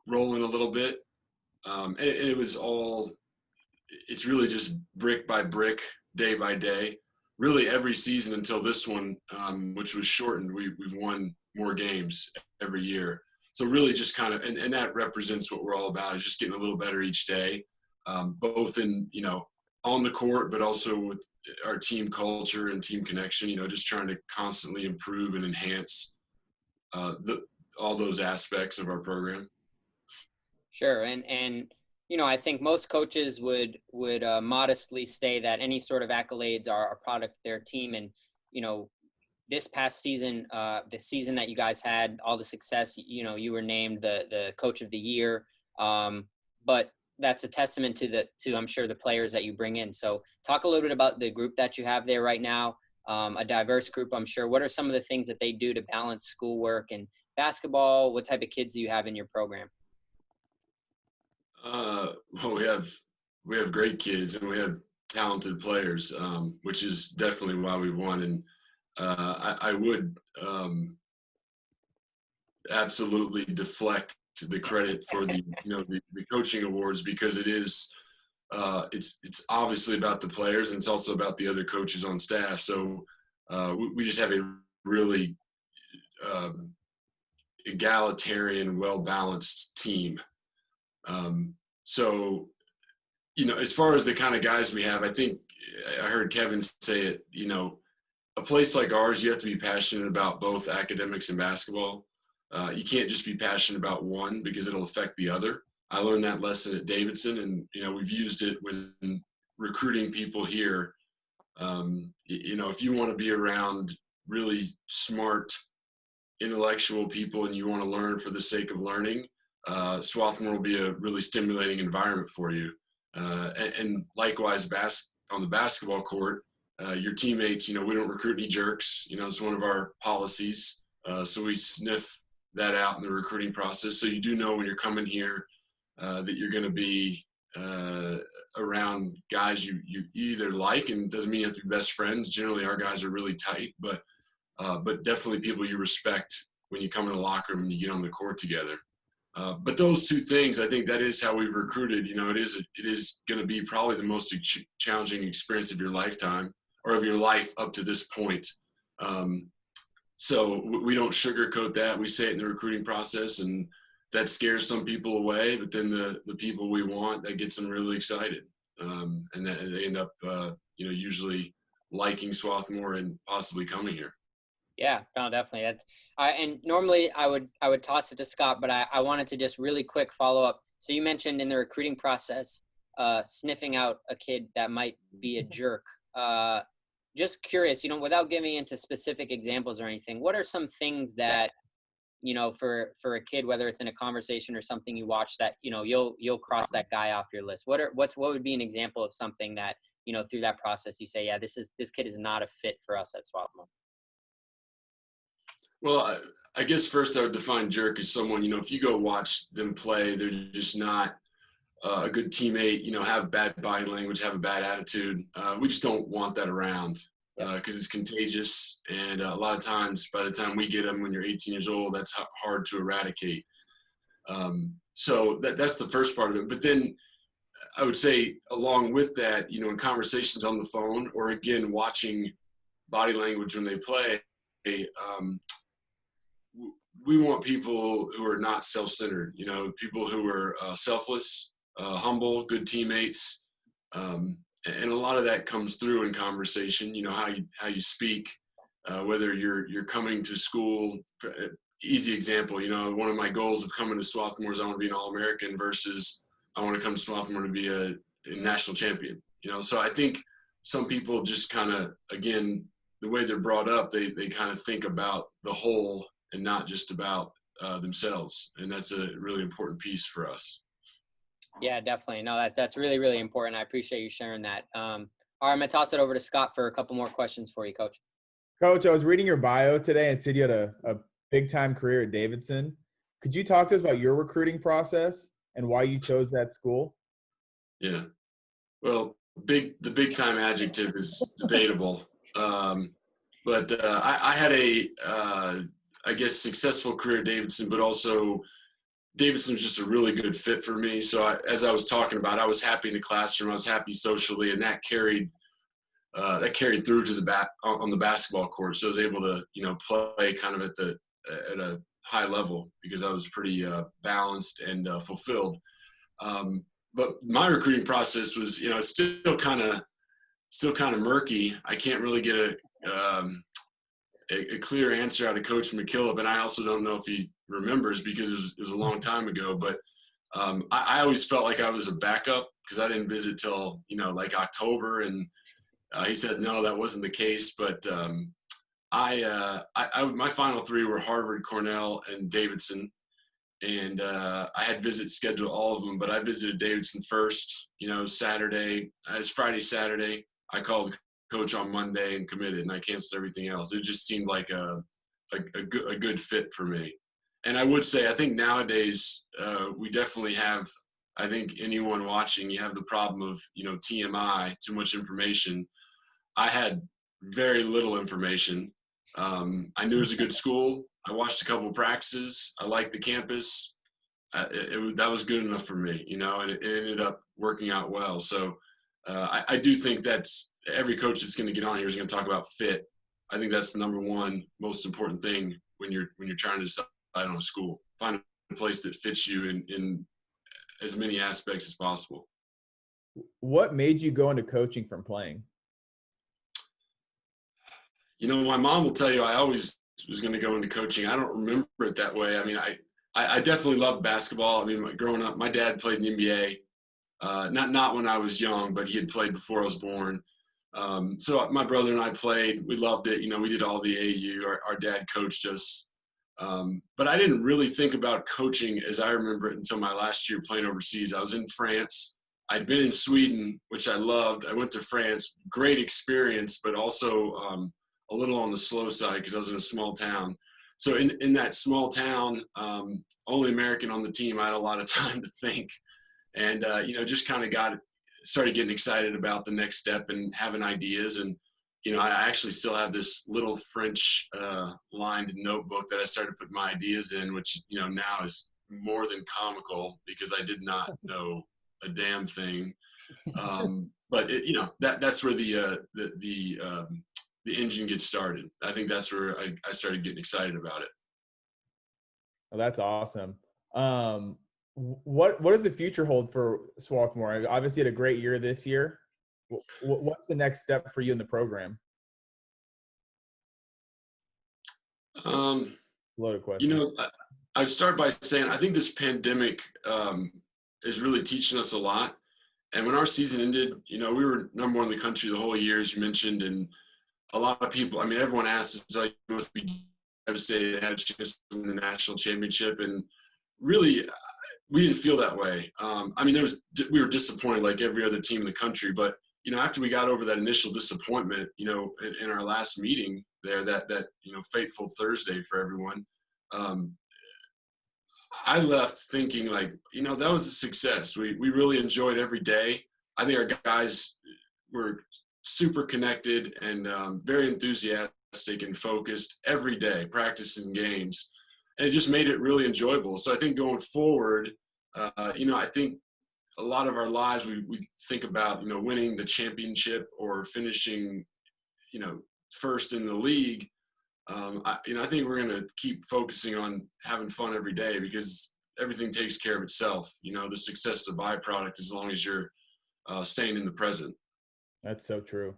rolling a little bit. And it was it's really just brick by brick, day by day. Really every season until this one, which was shortened, we've won more games every year. So really just kind of, and that represents what we're all about, is just getting a little better each day, both in, on the court, but also with our team culture and team connection, just trying to constantly improve and enhance all those aspects of our program. Sure. And I think most coaches would modestly say that any sort of accolades are a product of their team. And, this past season, the season that you guys had, all the success, you were named the coach of the year. But that's a testament to I'm sure the players that you bring in. So talk a little bit about the group that you have there right now, a diverse group, I'm sure. What are some of the things that they do to balance schoolwork and basketball? What type of kids do you have in your program? Well, we have great kids and we have talented players, which is definitely why we won. And I would absolutely deflect the credit for the coaching awards, because it is it's obviously about the players, and it's also about the other coaches on staff. So we just have a really egalitarian, well-balanced team. So, as far as the kind of guys we have, I think I heard Kevin say it, a place like ours, you have to be passionate about both academics and basketball. You can't just be passionate about one, because it'll affect the other. I learned that lesson at Davidson, and, we've used it when recruiting people here. If you want to be around really smart, intellectual people and you want to learn for the sake of learning, Swarthmore will be a really stimulating environment for you. And likewise, on the basketball court, your teammates, we don't recruit any jerks. It's one of our policies. So we sniff that out in the recruiting process. So you do know when you're coming here that you're going to be around guys you either like, and it doesn't mean you have to be best friends. Generally, our guys are really tight, but definitely people you respect when you come in the locker room and you get on the court together. But those two things, I think that is how we've recruited. It is going to be probably the most challenging experience of your lifetime, or of your life up to this point. So we don't sugarcoat that. We say it in the recruiting process, and that scares some people away. But then the people we want, that gets them really excited, and that they end up, usually liking Swarthmore and possibly coming here. Yeah, no, definitely. That's and normally I would toss it to Scott, but I wanted to just really quick follow up. So you mentioned in the recruiting process, sniffing out a kid that might be a jerk. Just curious, without giving into specific examples or anything, what are some things that, for a kid, whether it's in a conversation or something you watch, that, you'll cross that guy off your list? What would be an example of something that, through that process you say, yeah, this kid is not a fit for us at Swarthmore? Well, I guess first I would define jerk as someone, if you go watch them play, they're just not a good teammate, have bad body language, have a bad attitude. We just don't want that around because it's contagious. And a lot of times, by the time we get them when you're 18 years old, that's hard to eradicate. So that's the first part of it. But then I would say along with that, you know, in conversations on the phone or again, watching body language when they play, um, we want people who are not self-centered, you know, people who are selfless, humble, good teammates. And a lot of that comes through in conversation, you know, how you speak, whether you're coming to school. Easy example, you know, one of my goals of coming to Swarthmore is I want to be an All-American versus I want to come to Swarthmore to be a national champion, you know. So I think some people just kind of, again, the way they're brought up, they kind of think about the whole and not just about themselves. And that's a really important piece for us. Yeah, definitely. No, that's really, really important. I appreciate you sharing that. All right, I'm going to toss it over to Scott for a couple more questions for you, Coach. Coach, I was reading your bio today and said you had a big-time career at Davidson. Could you talk to us about your recruiting process and why you chose that school? Yeah. Well, the big-time adjective is debatable. But I had I guess, successful career at Davidson, but also Davidson was just a really good fit for me. So as I was talking about, I was happy in the classroom, I was happy socially, and that carried through to on the basketball court. So I was able to, you know, play kind of at a high level because I was pretty balanced and fulfilled. But my recruiting process was, you know, still kind of murky. I can't really get a clear answer out of Coach McKillop, and I also don't know if he remembers because it was a long time ago. But I always felt like I was a backup because I didn't visit till, you know, like October, and he said no, that wasn't the case. But my final three were Harvard, Cornell, and Davidson, and I had visits scheduled all of them. But I visited Davidson first. You know, Saturday. It was Friday, Saturday. I called Coach on Monday and committed, and I canceled everything else. It just seemed like a good fit for me. And I would say, I think nowadays we definitely have, I think anyone watching, you have the problem of, you know, TMI, too much information. I had very little information. I knew it was a good school. I watched a couple of practices. I liked the campus. That was good enough for me, you know, and it ended up working out well. So I do think that's every coach that's going to get on here is going to talk about fit. I think that's the number one most important thing when you're trying to decide on a school. Find a place that fits you in as many aspects as possible. What made you go into coaching from playing? You know, my mom will tell you I always was going to go into coaching. I don't remember it that way. I mean, I definitely loved basketball. I mean, growing up, my dad played in the NBA. Not when I was young, but he had played before I was born. So my brother and I played. We loved it. You know, we did all the AAU. Our dad coached us. But I didn't really think about coaching as I remember it until my last year playing overseas. I was in France. I'd been in Sweden, which I loved. I went to France. Great experience, but also a little on the slow side because I was in a small town. So in that small town, only American on the team, I had a lot of time to think. And, you know, just kind of started getting excited about the next step and having ideas. And, you know, I actually still have this little French lined notebook that I started putting my ideas in, which, you know, now is more than comical because I did not know a damn thing. But, you know, that's where the engine gets started. I think that's where I started getting excited about it. Oh, that's awesome. What does the future hold for Swarthmore? Obviously, had a great year this year. What's the next step for you in the program? Loaded question. You know, I'd start by saying I think this pandemic is really teaching us a lot. And when our season ended, you know, we were number one in the country the whole year, as you mentioned, and a lot of people, I mean, everyone asked us, you must be devastated, had a chance to win the national championship, and really, we didn't feel that way. I mean, we were disappointed like every other team in the country, but, you know, after we got over that initial disappointment, you know, in our last meeting there, that you know, fateful Thursday for everyone, I left thinking like, you know, that was a success. We really enjoyed every day. I think our guys were super connected and very enthusiastic and focused every day, practicing games. And it just made it really enjoyable. So I think going forward, you know, I think a lot of our lives, we think about, winning the championship or finishing, first in the league. I think we're going to keep focusing on having fun every day, because everything takes care of itself. The success is a byproduct as long as you're staying in the present. That's so true.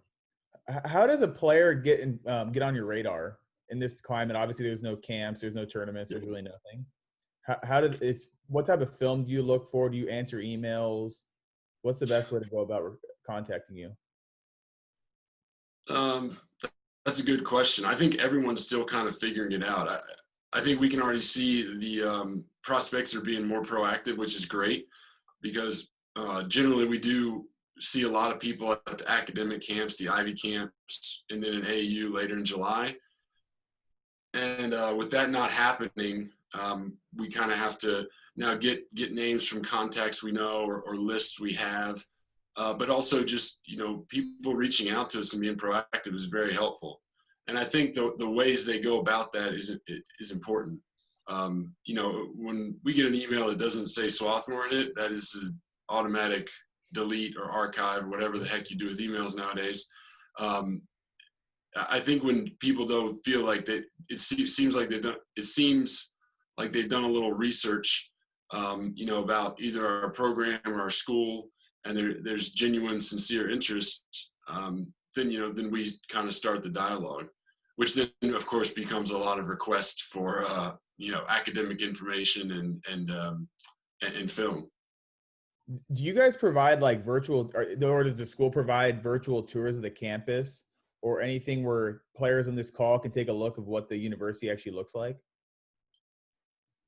How does a player get on your radar in this climate? Obviously, there's no camps, there's no tournaments, there's really nothing. What type of film do you look for? Do you answer emails? What's the best way to go about contacting you? That's a good question. I think everyone's still kind of figuring it out. I think we can already see the prospects are being more proactive, which is great, because generally we do see a lot of people at the academic camps, the Ivy camps, and then in AAU later in July. And with that not happening, we kind of have to now get names from contacts we know or lists we have. But also just, people reaching out to us and being proactive is very helpful. And I think the ways they go about that is important. When we get an email that doesn't say Swarthmore in it, that is an automatic delete or archive or whatever the heck you do with emails nowadays. I think when people, though, feel like it seems like they've done a little research, about either our program or our school, and there's genuine, sincere interest, then we kind of start the dialogue, which then, of course, becomes a lot of requests for, academic information and film. Do you guys provide like virtual, or does the school provide virtual tours of the campus or anything where players on this call can take a look of what the university actually looks like?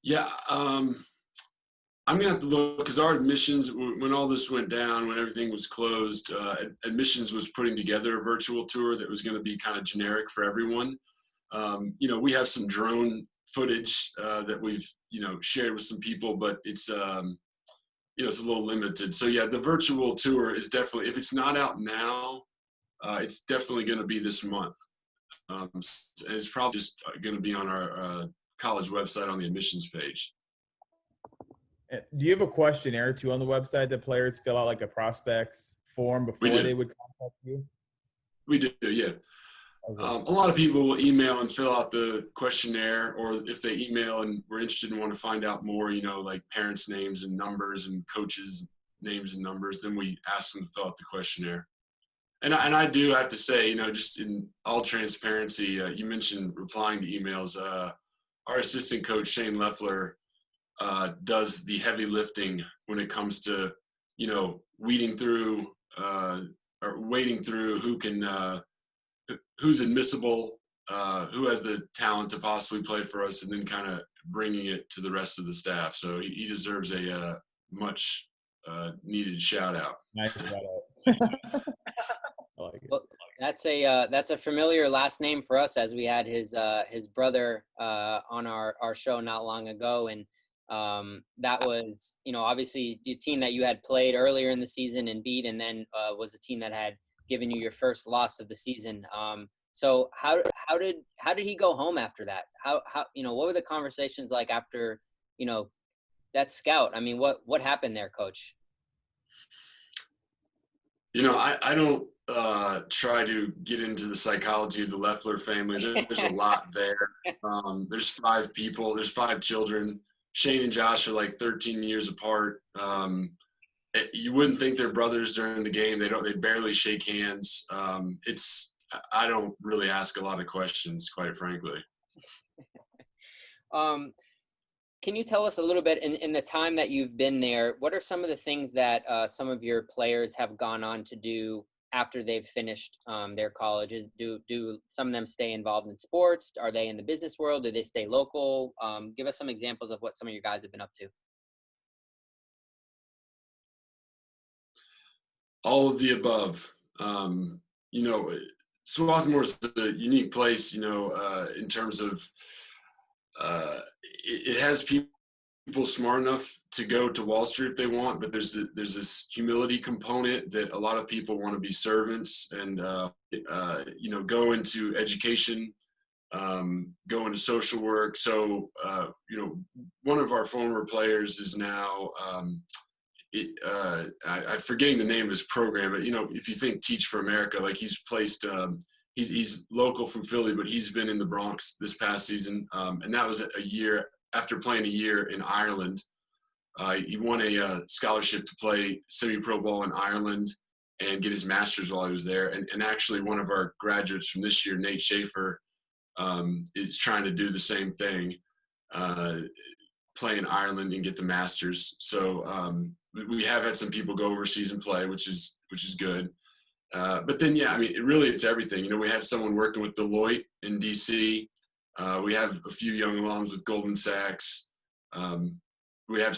Yeah. I'm going to have to look, because our admissions, when all this went down, when everything was closed, admissions was putting together a virtual tour that was going to be kind of generic for everyone. We have some drone footage that we've, shared with some people, but it's a little limited. So yeah, the virtual tour is definitely, if it's not out now, it's definitely going to be this month. And it's probably just going to be on our college website on the admissions page. Do you have a questionnaire too on the website that players fill out, like a prospects form before they would contact you? We do, yeah. Okay. A lot of people will email and fill out the questionnaire, or if they email and we're interested and want to find out more, like parents' names and numbers and coaches' names and numbers, then we ask them to fill out the questionnaire. And I do have to say, just in all transparency, you mentioned replying to emails. Our assistant coach, Shane Leffler, does the heavy lifting when it comes to, weeding through or wading through who's admissible, who has the talent to possibly play for us, and then kind of bringing it to the rest of the staff. So he deserves a much needed shout out. Nice shout out. I like it. Well, that's a familiar last name for us, as we had his brother on our show not long ago, and that was, obviously the team that you had played earlier in the season and beat, and then was a team that had given you your first loss of the season. So how did he go home after that? How what were the conversations like after that scout? I mean, what happened there, Coach? I don't try to get into the psychology of the Leffler family. There's a lot there. There's 5 people. There's 5 children. Shane and Josh are like 13 years apart. You wouldn't think they're brothers during the game. They barely shake hands. I don't really ask a lot of questions, quite frankly. Can you tell us a little bit in the time that you've been there, what are some of the things that some of your players have gone on to do after they've finished their colleges? Do some of them stay involved in sports? Are they in the business world? Do they stay local? Give us some examples of what some of your guys have been up to. All of the above. Swarthmore is a unique place, in terms of it has people smart enough to go to Wall Street if they want, but there's this humility component that a lot of people want to be servants and go into education, go into social work. So one of our former players is now I'm forgetting the name of his program, but if you think Teach for America, like he's placed, he's local from Philly, but he's been in the Bronx this past season, and that was a year after playing a year in Ireland. He won a scholarship to play semi-pro ball in Ireland and get his master's while he was there. And actually, one of our graduates from this year, Nate Schaefer, is trying to do the same thing, play in Ireland and get the master's. So we have had some people go overseas and play, which is good. But then, yeah, I mean, it's everything. We had someone working with Deloitte in DC. We have a few young alums with Goldman Sachs. We have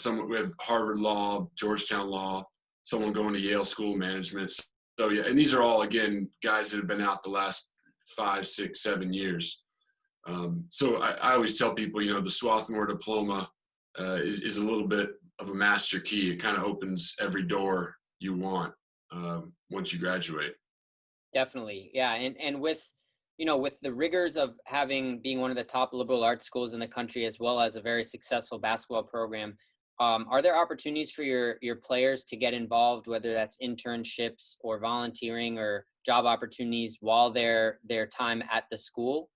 Harvard Law, Georgetown Law, someone going to Yale School of Management. So yeah, and these are all, again, guys that have been out the last 5, 6, 7 years. So I always tell people, the Swarthmore diploma is a little bit of a master key. It kind of opens every door you want once you graduate. Definitely. Yeah. And with, with the rigors of being one of the top liberal arts schools in the country, as well as a very successful basketball program, are there opportunities for your players to get involved, whether that's internships or volunteering or job opportunities while their time at the school?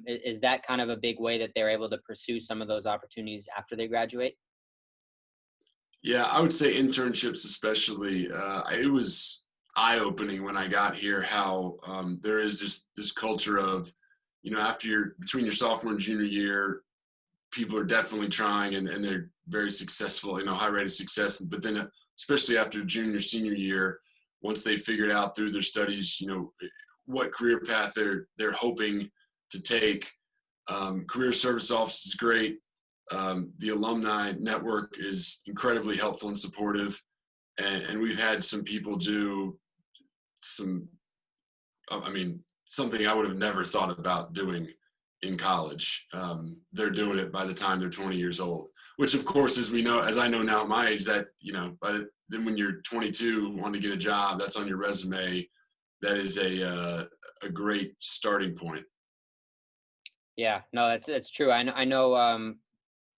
Is that kind of a big way that they're able to pursue some of those opportunities after they graduate? Yeah, I would say internships especially. It was eye-opening when I got here how there is just this culture of, between your sophomore and junior year, people are definitely trying and they're very successful, high rate of success. But then especially after junior, senior year, once they figured out through their studies, what career path they're hoping to take. Career service office is great. The alumni network is incredibly helpful and supportive. And we've had some people do something I would have never thought about doing in college. They're doing it by the time they're 20 years old, which of course, as I know now at my age, that, then when you're 22, want to get a job, that's on your resume. That is a great starting point. Yeah, no, that's true. I know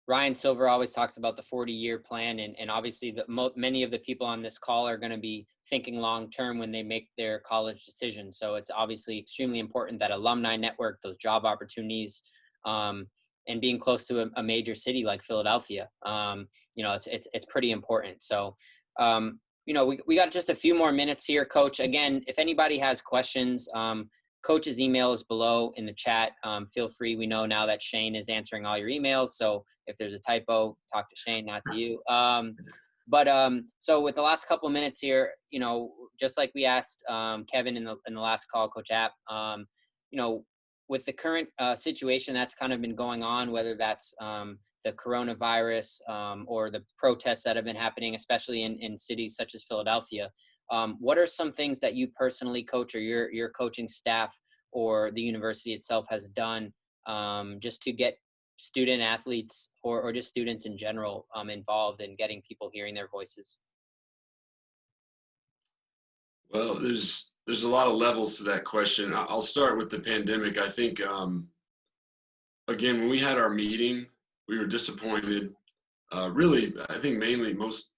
Ryan Silver always talks about the 40-year plan, and obviously many of the people on this call are going to be thinking long-term when they make their college decisions. So it's obviously extremely important that alumni network, those job opportunities, and being close to a major city like Philadelphia, it's pretty important. So, we got just a few more minutes here, Coach. Again, if anybody has questions, Coach's email is below in the chat. Feel free. We know now that Shane is answering all your emails. So if there's a typo, talk to Shane, not to you. So with the last couple of minutes here, just like we asked Kevin in the last call, Coach App, with the current situation that's kind of been going on, whether that's the coronavirus or the protests that have been happening, especially in cities such as Philadelphia, what are some things that you personally, Coach, or your coaching staff or the university itself has done just to get student athletes or just students in general involved in getting people hearing their voices? Well, there's a lot of levels to that question. I'll start with the pandemic. I think, again, when we had our meeting, we were disappointed. Really, I think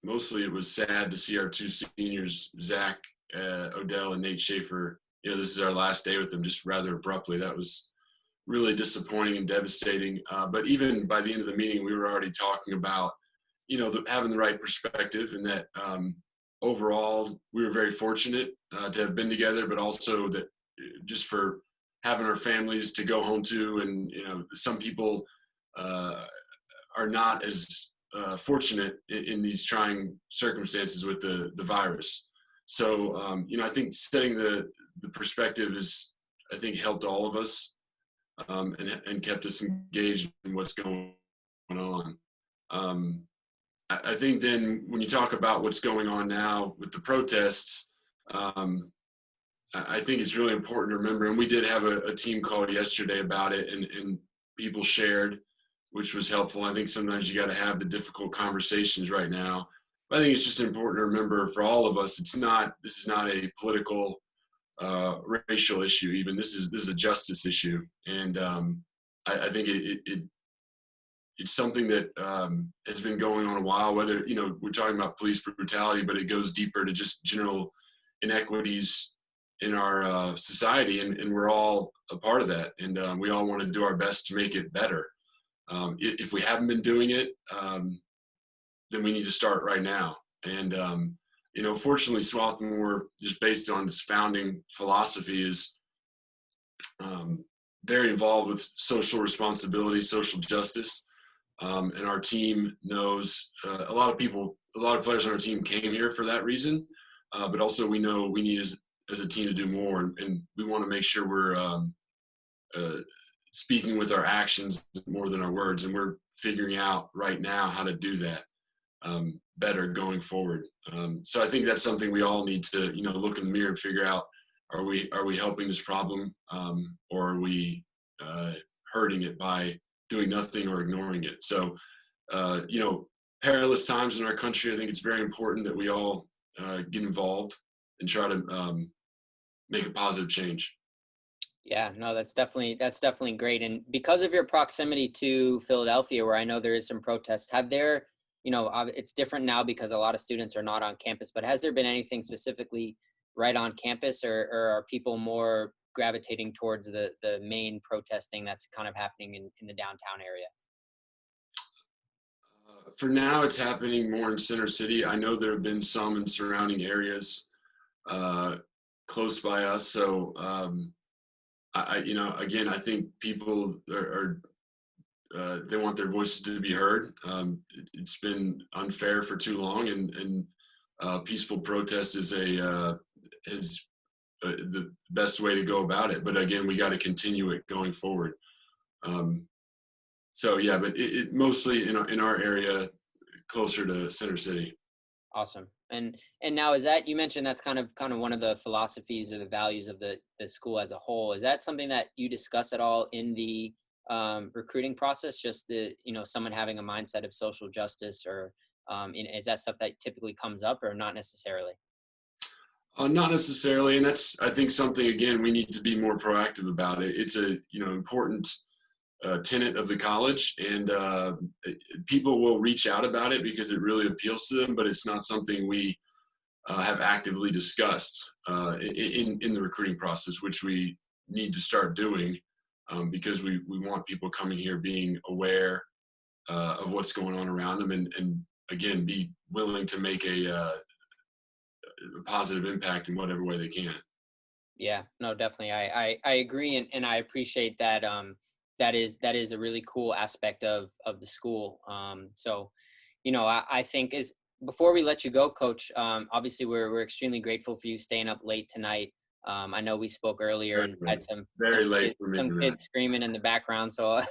mostly it was sad to see our two seniors, Zach Odell and Nate Schaefer. This is our last day with them, just rather abruptly. That was really disappointing and devastating. But even by the end of the meeting, we were already talking about, having the right perspective, and that overall we were very fortunate to have been together, but also that just for having our families to go home to, and some people are not as fortunate in these trying circumstances with the virus. So, I think setting the perspective is, I think, helped all of us and kept us engaged in what's going on. I think then when you talk about what's going on now with the protests, I think it's really important to remember, and we did have a team call yesterday about it, and people shared, which was helpful. I think sometimes you got to have the difficult conversations right now. But I think it's just important to remember for all of us, this is not a political, racial issue. Even this is a justice issue, and I think it's something that has been going on a while. Whether we're talking about police brutality, but it goes deeper to just general inequities in our society, and we're all a part of that, and we all want to do our best to make it better. If we haven't been doing it, then we need to start right now. And fortunately, Swarthmore, just based on its founding philosophy, is very involved with social responsibility, social justice. And our team knows a lot of players on our team came here for that reason. But also we know we need as a team to do more. And we want to make sure we're speaking with our actions more than our words. And we're figuring out right now how to do that better going forward. So I think that's something we all need to, look in the mirror and figure out, are we helping this problem, or are we hurting it by doing nothing or ignoring it? So, perilous times in our country, I think it's very important that we all get involved and try to make a positive change. Yeah, no, that's definitely great. And because of your proximity to Philadelphia, where I know there is some protests, have there, it's different now because a lot of students are not on campus, but has there been anything specifically right on campus, or are people more gravitating towards the main protesting that's kind of happening in the downtown area? For now, it's happening more in Center City. I know there have been some in surrounding areas close by us. So, again, I think people are they want their voices to be heard. It's been unfair for too long, and peaceful protest is the best way to go about it. But again, we got to continue it going forward. So yeah, but it mostly in our area, closer to Center City. Awesome. And now, is that, you mentioned that's kind of one of the philosophies or the values of the school as a whole. Is that something that you discuss at all in the recruiting process? Just someone having a mindset of social justice, or is that stuff that typically comes up, or not necessarily? Not necessarily, and that's, I think, something, again, we need to be more proactive about it. It's a important tenet of the college, and people will reach out about it because it really appeals to them, but it's not something we have actively discussed in the recruiting process, which we need to start doing, because we want people coming here being aware of what's going on around them, and again, be willing to make a positive impact in whatever way they can. Yeah, no, definitely. I agree. And I appreciate that. That is a really cool aspect of the school. So, I think before we let you go, Coach, obviously we're extremely grateful for you staying up late tonight. I know we spoke earlier and had some kids screaming in the background, so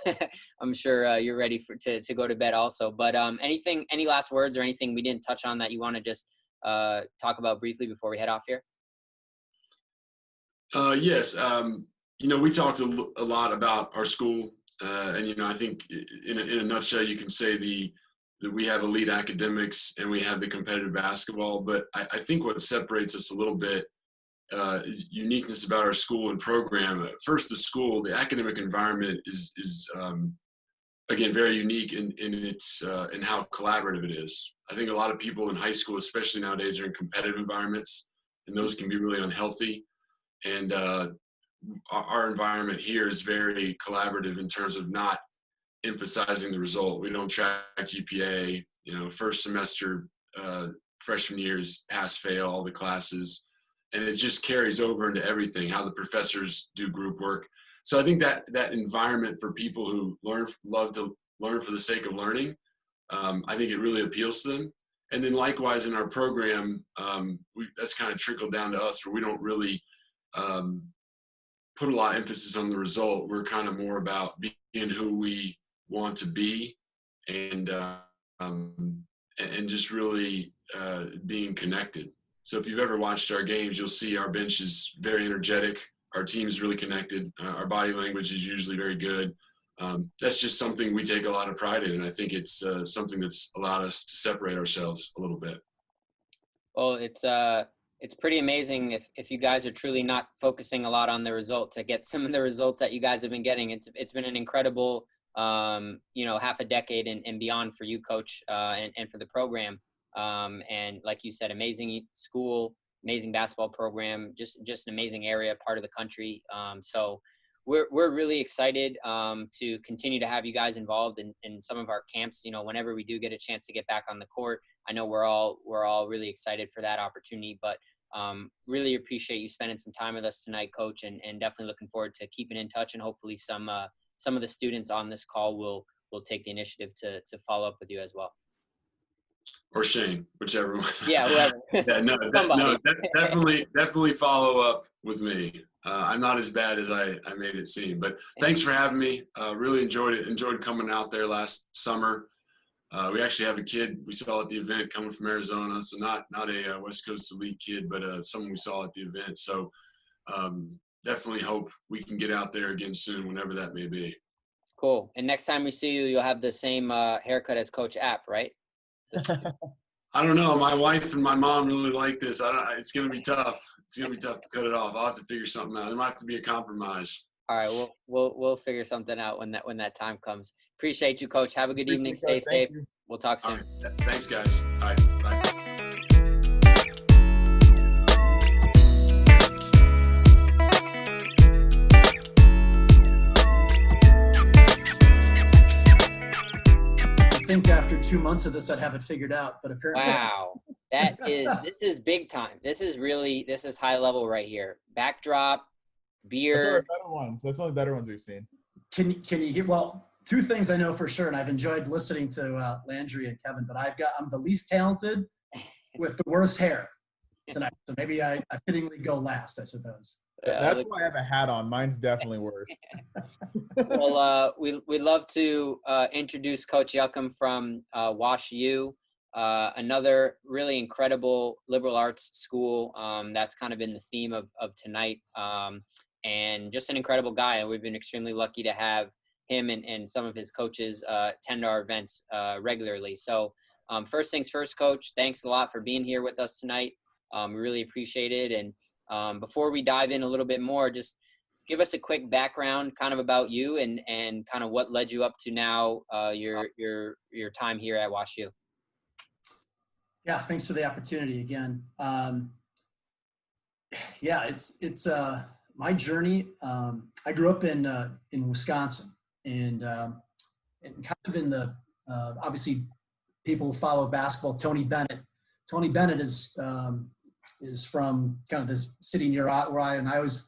I'm sure you're ready to go to bed also. But any last words or anything we didn't touch on that you want to just talk about briefly before we head off here? Yes. We talked a lot about our school, and I think in a nutshell, you can say that we have elite academics and we have the competitive basketball. But I think what separates us a little bit is uniqueness about our school and program. First, the academic environment is again very unique in its in how collaborative it is. I think a lot of people in high school, especially nowadays, are in competitive environments, and those can be really unhealthy. And our environment here is very collaborative in terms of not emphasizing the result. We don't track GPA. First semester, freshman year is pass-fail, all the classes, and it just carries over into everything, how the professors do group work. So I think that environment for people who love to learn for the sake of learning, I think it really appeals to them. And then likewise in our program, that's kind of trickled down to us, where we don't really put a lot of emphasis on the result. We're kind of more about being who we want to be, and just really being connected. So if you've ever watched our games, you'll see our bench is very energetic. Our team is really connected. Our body language is usually very good. That's just something we take a lot of pride in, and I think it's something that's allowed us to separate ourselves a little bit. Well, it's pretty amazing if you guys are truly not focusing a lot on the result to get some of the results that you guys have been getting. It's been an incredible half a decade and beyond for you, Coach, and for the program. And like you said, amazing school, amazing basketball program, just an amazing area, part of the country. So we're really excited to continue to have you guys involved in some of our camps. Whenever we do get a chance to get back on the court, I know we're all really excited for that opportunity. But really appreciate you spending some time with us tonight, Coach, and definitely looking forward to keeping in touch. And hopefully some of the students on this call will take the initiative to follow up with you as well. Or Shane, whichever one. Yeah, whoever. Definitely follow up with me. I'm not as bad as I made it seem, but thanks for having me. Really enjoyed it. Enjoyed coming out there last summer. We actually have a kid we saw at the event coming from Arizona, so not a West Coast elite kid, but someone we saw at the event. So definitely hope we can get out there again soon, whenever that may be. Cool. And next time we see you, you'll have the same haircut as Coach App, right? I don't know. My wife and my mom really like this. It's going to be tough. It's going to be tough to cut it off. I'll have to figure something out. There might have to be a compromise. All right, we'll figure something out when that time comes. Appreciate you, Coach. Have a good evening. Stay safe. We'll talk soon. Right. Thanks, guys. All right. Bye. I think after 2 months of this, I'd have it figured out, but apparently. Wow, this is big time. This is high level right here. Backdrop, beer. That's one of the better ones. That's one of the better ones we've seen. Can you hear? Well, two things I know for sure, and I've enjoyed listening to Landry and Kevin, but I'm the least talented with the worst hair tonight, so maybe I fittingly go last, I suppose. That's why I have a hat on. Mine's definitely worse. Well, we'd love to introduce Coach Juckem from Wash U, another really incredible liberal arts school. That's kind of been the theme of tonight, and just an incredible guy. And we've been extremely lucky to have him and some of his coaches attend our events regularly. So first things first, Coach, thanks a lot for being here with us tonight. We really appreciate it. And before we dive in a little bit more, just give us a quick background kind of about you and kind of what led you up to now your time here at Wash U. Yeah, thanks for the opportunity again. It's my journey. I grew up in Wisconsin, and kind of in the obviously people who follow basketball. Tony Bennett is from kind of this city near where I always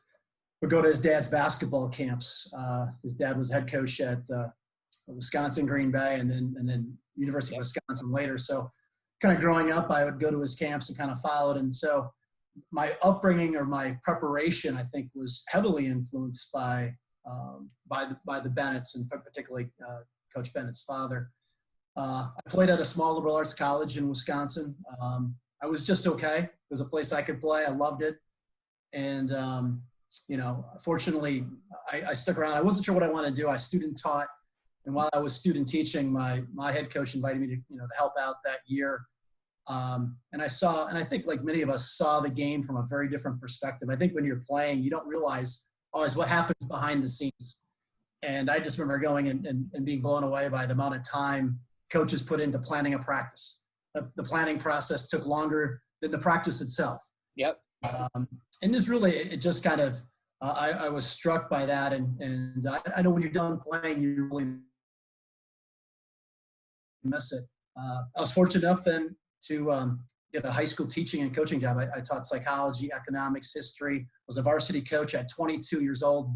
would go to his dad's basketball camps. His dad was head coach at Wisconsin Green Bay, and then University of Wisconsin later. So kind of growing up, I would go to his camps and kind of followed. And so my upbringing or my preparation, I think, was heavily influenced by the Bennetts, and particularly Coach Bennett's father. I played at a small liberal arts college in Wisconsin. I was just okay. It was a place I could play. I loved it. And, fortunately, I stuck around. I wasn't sure what I wanted to do. I student taught. And while I was student teaching, my head coach invited me to help out that year. And I think like many of us saw the game from a very different perspective. I think when you're playing, you don't realize always what happens behind the scenes. And I just remember going and being blown away by the amount of time coaches put into planning a practice. The planning process took longer than the practice itself. Yep. And it just kind of, I was struck by that. And I know when you're done playing, you really miss it. I was fortunate enough then to get a high school teaching and coaching job. I taught psychology, economics, history, was a varsity coach at 22 years old,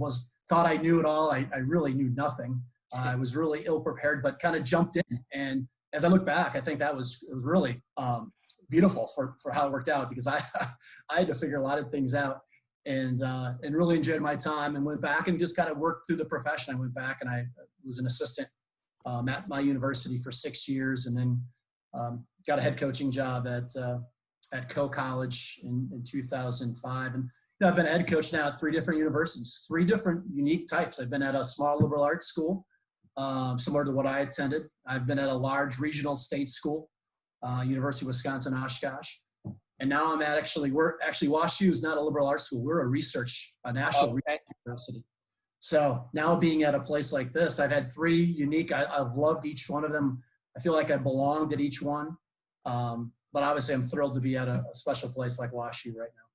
thought I knew it all. I really knew nothing. I was really ill prepared, but kind of jumped in. And as I look back, I think it was really beautiful for how it worked out, because I had to figure a lot of things out, and really enjoyed my time, and went back and just kind of worked through the profession. I went back and I was an assistant at my university for 6 years, and then got a head coaching job at Coe College in 2005. And I've been a head coach now at 3 different universities, 3 different unique types. I've been at a small liberal arts school, similar to what I attended. I've been at a large regional state school, University of Wisconsin Oshkosh. And now I'm at Wash U is not a liberal arts school. We're a national research university. So now being at a place like this, I've had three unique. I've loved each one of them. I feel like I belonged at each one. But obviously, I'm thrilled to be at a special place like WashU right now.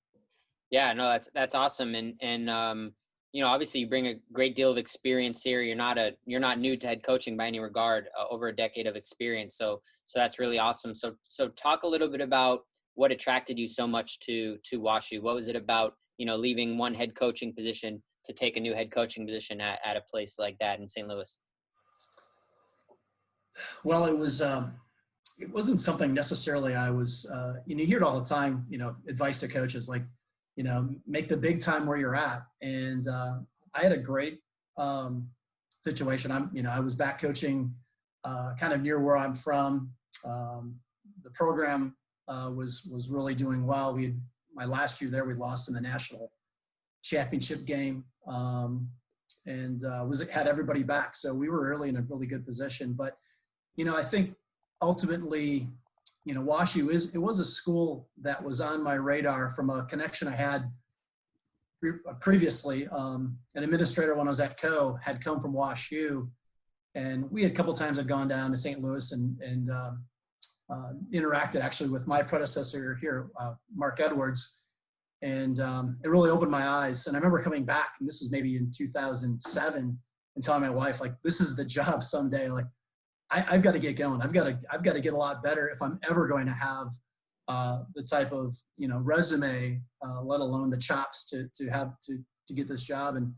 Yeah, no, that's awesome. And you know, obviously you bring a great deal of experience here. You're not new to head coaching by any regard, over a decade of experience. So that's really awesome. So talk a little bit about what attracted you so much to WashU. What was it about, you know, leaving one head coaching position to take a new head coaching position at a place like that in St. Louis? Well, it wasn't something necessarily I was, you hear it all the time, advice to coaches, like, make the big time where you're at. And I had a great situation. I was back coaching kind of near where I'm from. The program was really doing well. My last year there, we lost in the national championship game, and had everybody back. So we were really in a really good position. But, I think ultimately, WashU was a school that was on my radar from a connection I had previously. An administrator when I was at had come from WashU, and we had a couple times had gone down to St. Louis and interacted actually with my predecessor here, Mark Edwards, and it really opened my eyes. And I remember coming back, and this was maybe in 2007, and telling my wife, like, this is the job someday. Like, I've got to get going. I've got to get a lot better if I'm ever going to have the type of resume, let alone the chops to get this job. And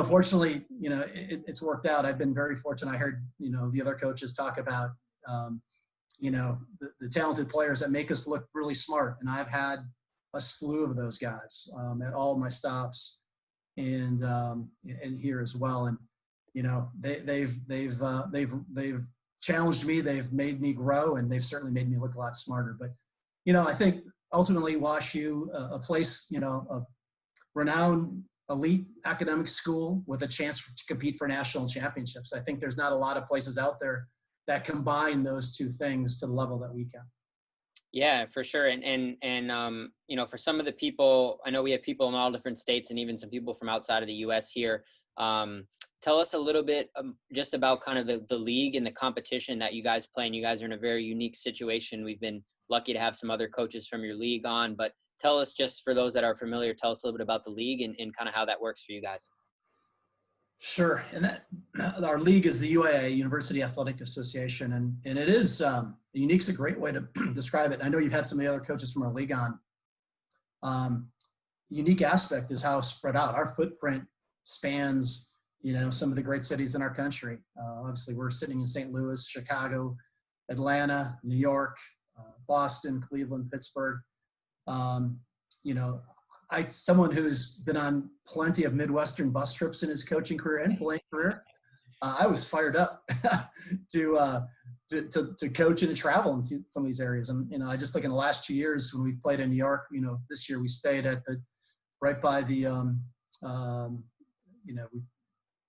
fortunately, it's worked out. I've been very fortunate. I heard the other coaches talk about the talented players that make us look really smart, and I've had a slew of those guys at all my stops and here as well. And they've challenged me. They've made me grow, and they've certainly made me look a lot smarter. But, I think ultimately WashU, a place, a renowned elite academic school with a chance to compete for national championships. I think there's not a lot of places out there that combine those two things to the level that we can. Yeah, for sure. And for some of the people, I know we have people in all different states and even some people from outside of the U.S. here. Tell us a little bit just about kind of the league and the competition that you guys play. And you guys are in a very unique situation. We've been lucky to have some other coaches from your league on, but tell us, just for those that are familiar, tell us a little bit about the league and kind of how that works for you guys. Sure. And our league is the UAA, University Athletic Association. And it is, unique's a great way to describe it. I know you've had some of the other coaches from our league on. Unique aspect is how spread out. Our footprint spans, some of the great cities in our country. Obviously, we're sitting in St. Louis, Chicago, Atlanta, New York, Boston, Cleveland, Pittsburgh. Someone who's been on plenty of Midwestern bus trips in his coaching career and playing career, I was fired up to coach and to travel into some of these areas. And, I just look in the last 2 years when we played in New York, this year we stayed at right by the,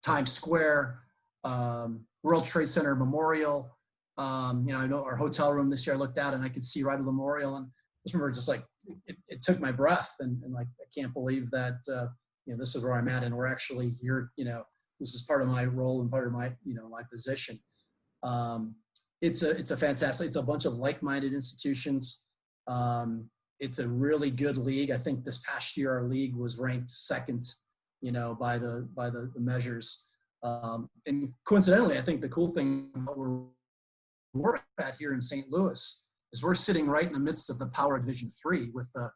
Times Square, World Trade Center Memorial. I know our hotel room this year, I looked out and I could see right at the memorial. And I just remember just like, it took my breath and like, I can't believe that, this is where I'm at. And we're actually here, this is part of my role and part of my, my position. It's a fantastic, it's a bunch of like-minded institutions. It's a really good league. I think this past year, our league was ranked second, by the measures. And coincidentally, I think the cool thing about we're at here in St. Louis is we're sitting right in the midst of the Power Division III with the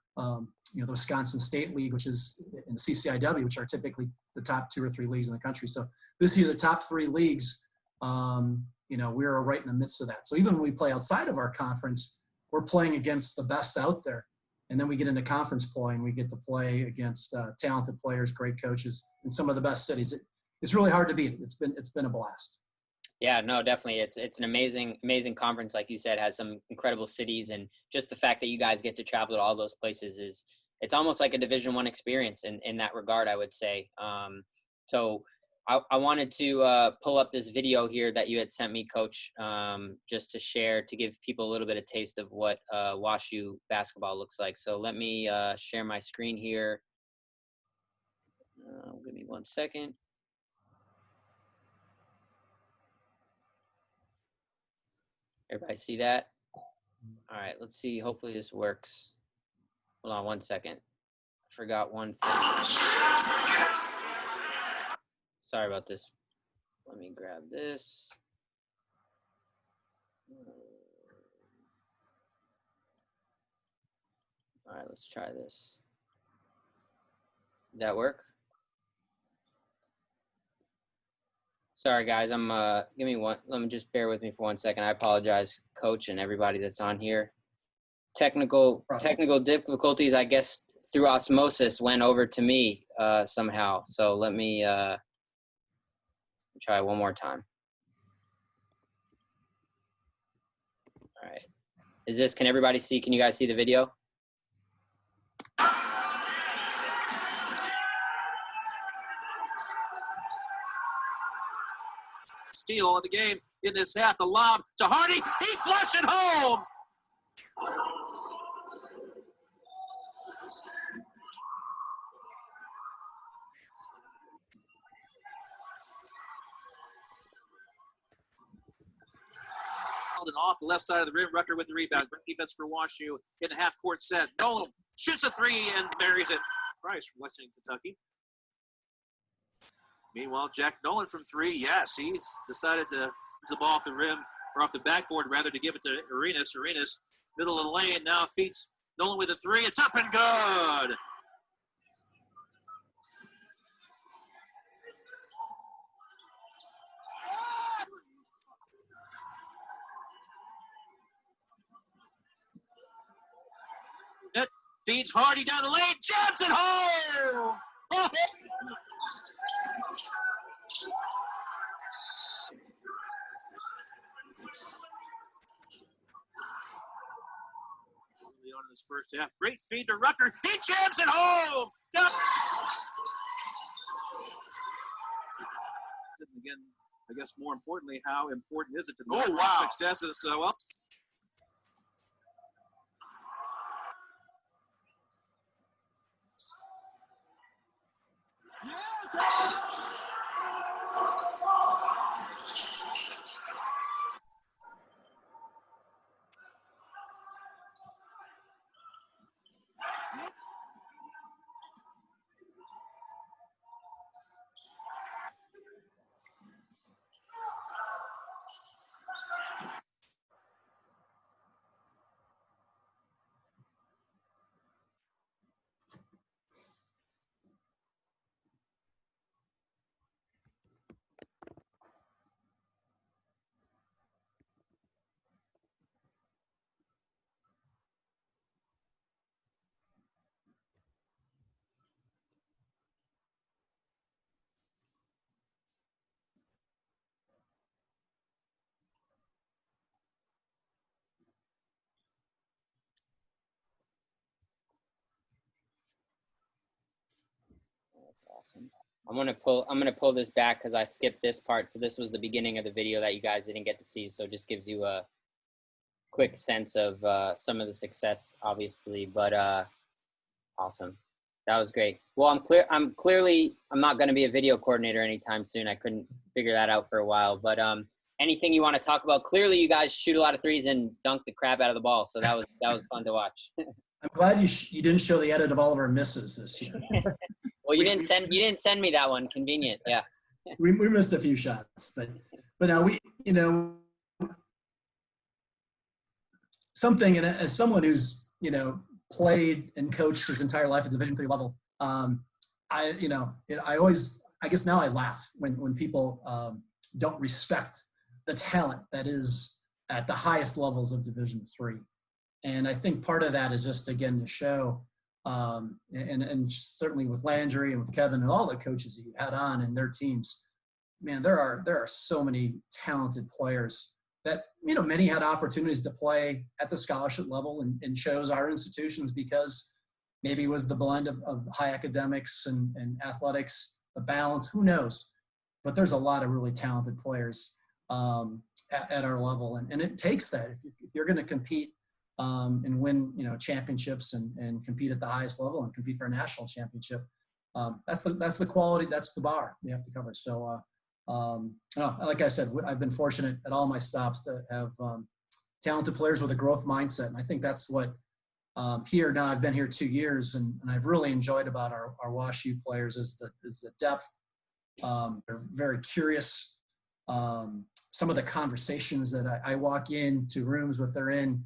Wisconsin State League, which is in the CCIW, which are typically the top 2 or 3 leagues in the country. So this year, the top 3 leagues, we're right in the midst of that. So even when we play outside of our conference, we're playing against the best out there. And then we get into conference play and we get to play against talented players, great coaches, and some of the best cities. It's really hard to beat. It's been a blast. Yeah, no, definitely. It's an amazing conference. Like you said, has some incredible cities, and just the fact that you guys get to travel to all those places it's almost like a Division I experience in that regard, I would say. So I wanted to pull up this video here that you had sent me, Coach, just to share, to give people a little bit of taste of what WashU basketball looks like. So let me share my screen here. Give me 1 second. Everybody see that? All right, let's see. Hopefully this works. Hold on one second. I forgot one thing. Sorry about this. Let me grab this. All right, let's try this. Did that work? Sorry guys, let me just bear with me for 1 second. I apologize, Coach, and everybody that's on here. Technical difficulties, I guess, through osmosis went over to me somehow. So let me try one more time. All right. Can everybody see? Can you guys see the video? Steal of the game in this half. The lob to Hardy. He flushed it home. And off the left side of the rim. Rucker with the rebound. Great defense for WashU in the half-court set. Nolan shoots a three and buries it. Price from Lexington, Kentucky. Meanwhile, Jack Nolan from three. Yes, he decided to use the ball off the rim, or off the backboard, rather, to give it to Arenas. Arenas, middle of the lane, now feeds Nolan with a three. It's up and good. It feeds Hardy down the lane. Jams it home. Oh. On in this first half. Great feed to Rucker. He jams it home. Again, I guess more importantly, how important is it to the successes? Well, That's awesome. I'm gonna pull this back because I skipped this part. So this was the beginning of the video that you guys didn't get to see. So it just gives you a quick sense of some of the success, obviously. But awesome, that was great. Well, I'm clearly not going to be a video coordinator anytime soon. I couldn't figure that out for a while. But anything you want to talk about? Clearly, you guys shoot a lot of threes and dunk the crap out of the ball. So that was fun to watch. I'm glad you didn't show the edit of all of our misses this year. Well, you didn't send me that one. Convenient, yeah. we missed a few shots, but now something, and as someone who's played and coached his entire life at the Division III level, I guess now I laugh when people don't respect the talent that is at the highest levels of Division III. And I think part of that is just, again, to show, and certainly with Landry and with Kevin and all the coaches that you had on and their teams, man, there are so many talented players that, many had opportunities to play at the scholarship level and chose our institutions because maybe it was the blend of high academics and athletics, the balance, who knows? But there's a lot of really talented players at our level. And it takes that. If you're going to compete and win, championships and compete at the highest level and compete for a national championship, that's the quality, that's the bar you have to cover. So, like I said, I've been fortunate at all my stops to have talented players with a growth mindset. And I think that's what here now I've been here 2 years, and I've really enjoyed about our WashU players is the depth. They're very curious. Some of the conversations that I walk into rooms with, they're in,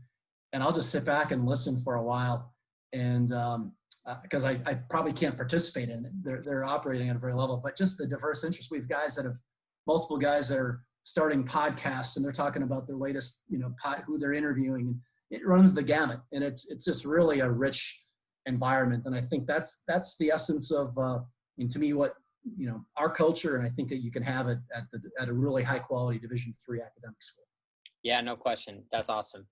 and I'll just sit back and listen for a while. And because I probably can't participate in it. They're operating at a very level, but just the diverse interests. We have multiple guys that are starting podcasts, and they're talking about their latest, who they're interviewing. And it runs the gamut, and it's just really a rich environment. And I think that's the essence of, and to me, what, our culture, and I think that you can have it at a really high quality Division III academic school. Yeah, no question. That's awesome.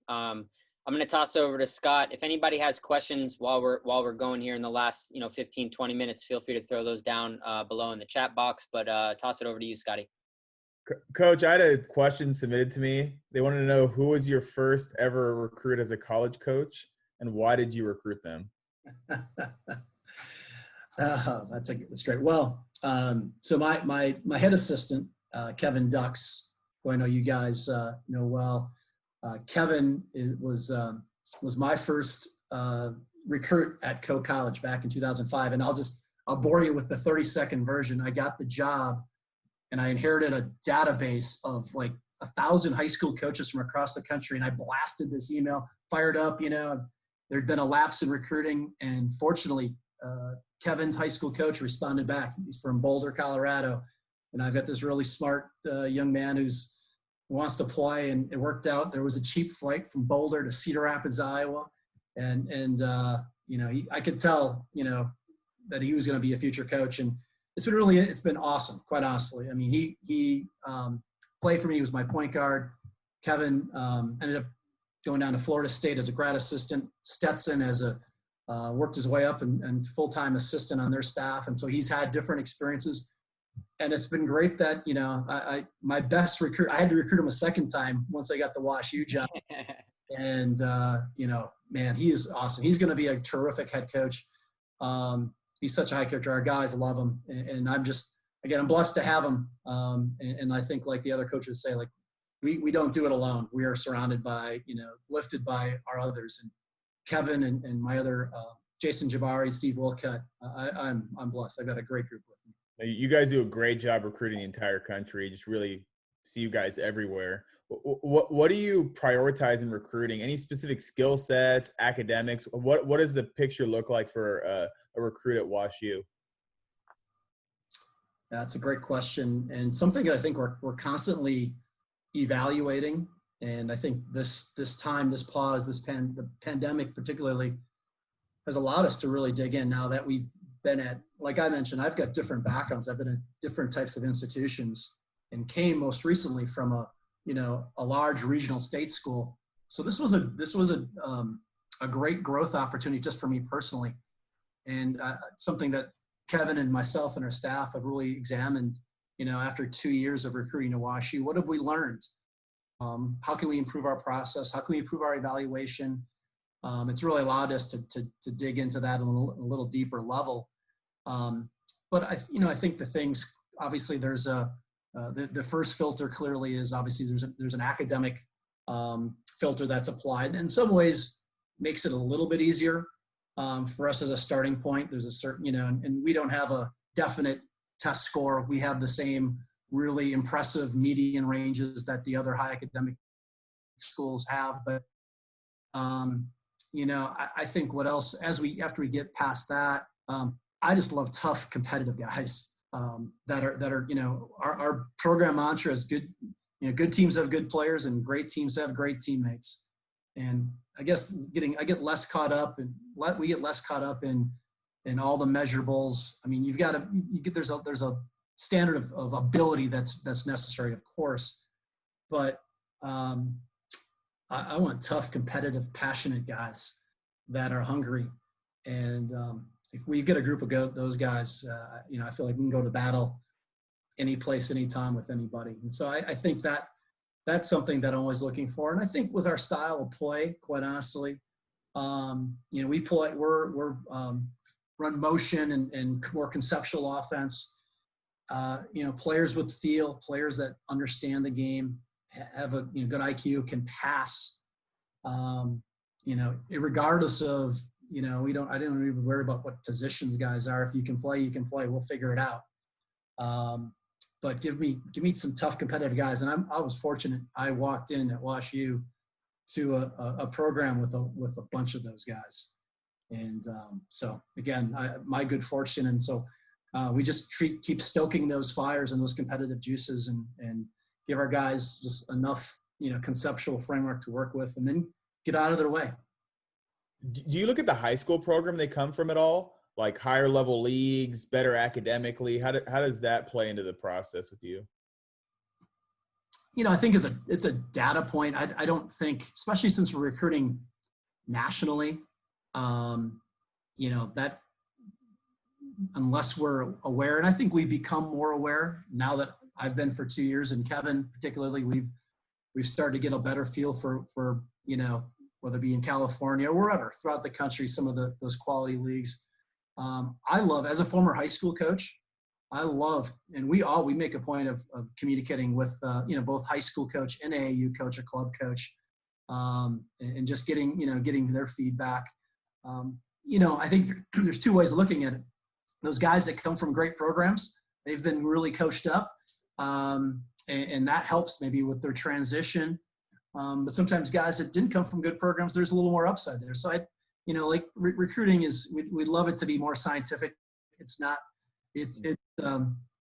I'm going to toss it over to Scott. If anybody has questions while we're going here in the last 15, 20 minutes, feel free to throw those down below in the chat box. But toss it over to you, Scotty. Coach, I had a question submitted to me. They wanted to know, who was your first ever recruit as a college coach, and why did you recruit them? That's great. Well, so my head assistant, Kevin Dux, who I know you guys know well. Kevin was my first recruit at Coe College back in 2005, and I'll bore you with the 30-second version. I got the job, and I inherited a database of like 1,000 high school coaches from across the country, and I blasted this email, fired up. There'd been a lapse in recruiting, and fortunately, Kevin's high school coach responded back. He's from Boulder, Colorado, and I've got this really smart young man who wants to play, and it worked out. There was a cheap flight from Boulder to Cedar Rapids, Iowa, and I could tell that he was going to be a future coach, and it's been awesome, quite honestly. I mean, he played for me. He was my point guard. Kevin ended up going down to Florida State as a grad assistant. Stetson worked his way up and full-time assistant on their staff, and so he's had different experiences. And it's been great that, my best recruit, I had to recruit him a second time once I got the WashU job. And, man, he is awesome. He's going to be a terrific head coach. He's such a high character. Our guys love him. And I'm blessed to have him. And I think, like the other coaches say, like, we don't do it alone. We are surrounded by, lifted by our others. And Kevin and my other, Jason Jabari, Steve Wilcutt, I'm blessed. I've got a great group with me. You guys do a great job recruiting the entire country. Just really see you guys everywhere. What do you prioritize in recruiting? Any specific skill sets, academics? What does the picture look like for a recruit at WashU? That's a great question, and something that I think we're constantly evaluating. And I think this time, this pause, the pandemic particularly, has allowed us to really dig in. Now that we've been at, like I mentioned, I've got different backgrounds. I've been at different types of institutions, and came most recently from a large regional state school. So this was a great growth opportunity just for me personally, and something that Kevin and myself and our staff have really examined. After 2 years of recruiting to WashU, what have we learned? How can we improve our process? How can we improve our evaluation? It's really allowed us to dig into that on a little deeper level. But I think the things, obviously there's the first filter clearly is obviously there's an academic filter that's applied. In some ways makes it a little bit easier for us as a starting point. There's a certain, and we don't have a definite test score. We have the same really impressive median ranges that the other high academic schools have. But, I think what else, after we get past that, I just love tough, competitive guys that are, our program mantra is good. Good teams have good players, and great teams have great teammates. And I guess we get less caught up in all the measurables. I mean, there's a standard of ability that's necessary, of course, but I want tough, competitive, passionate guys that are hungry. And if we get a group of those guys, I feel like we can go to battle any place, anytime with anybody. And so I think that's something that I'm always looking for. And I think with our style of play, quite honestly, we play, we're run motion and more conceptual offense. Players with feel, players that understand the game, have a good IQ, can pass, You know, regardless of, you know, I don't even worry about what positions guys are. If you can play, you can play. We'll figure it out. But give me some tough competitive guys. And I was fortunate. I walked in at Wash U to a program with a bunch of those guys. And so again, my good fortune. And so we just keep stoking those fires and those competitive juices and give our guys just enough, you know, conceptual framework to work with, and then get out of their way. Do you look at the high school program they come from at all? Like higher level leagues, better academically? How does that play into the process with you? You know, I think it's a data point. I don't think, especially since we're recruiting nationally, you know, that unless we're aware, and I think we've become more aware now that I've been for 2 years, and Kevin particularly, we've started to get a better feel for you know, whether it be in California or wherever throughout the country, some of those quality leagues. I love, as a former high school coach, I love, and we make a point of communicating with, you know, both high school coach and AAU coach or club coach, and just getting their feedback. You know, I think there's two ways of looking at it. Those guys that come from great programs, they've been really coached up, and that helps maybe with their transition. But sometimes guys that didn't come from good programs, there's a little more upside there. So you know, like recruiting is, we'd love it to be more scientific. It's not. It's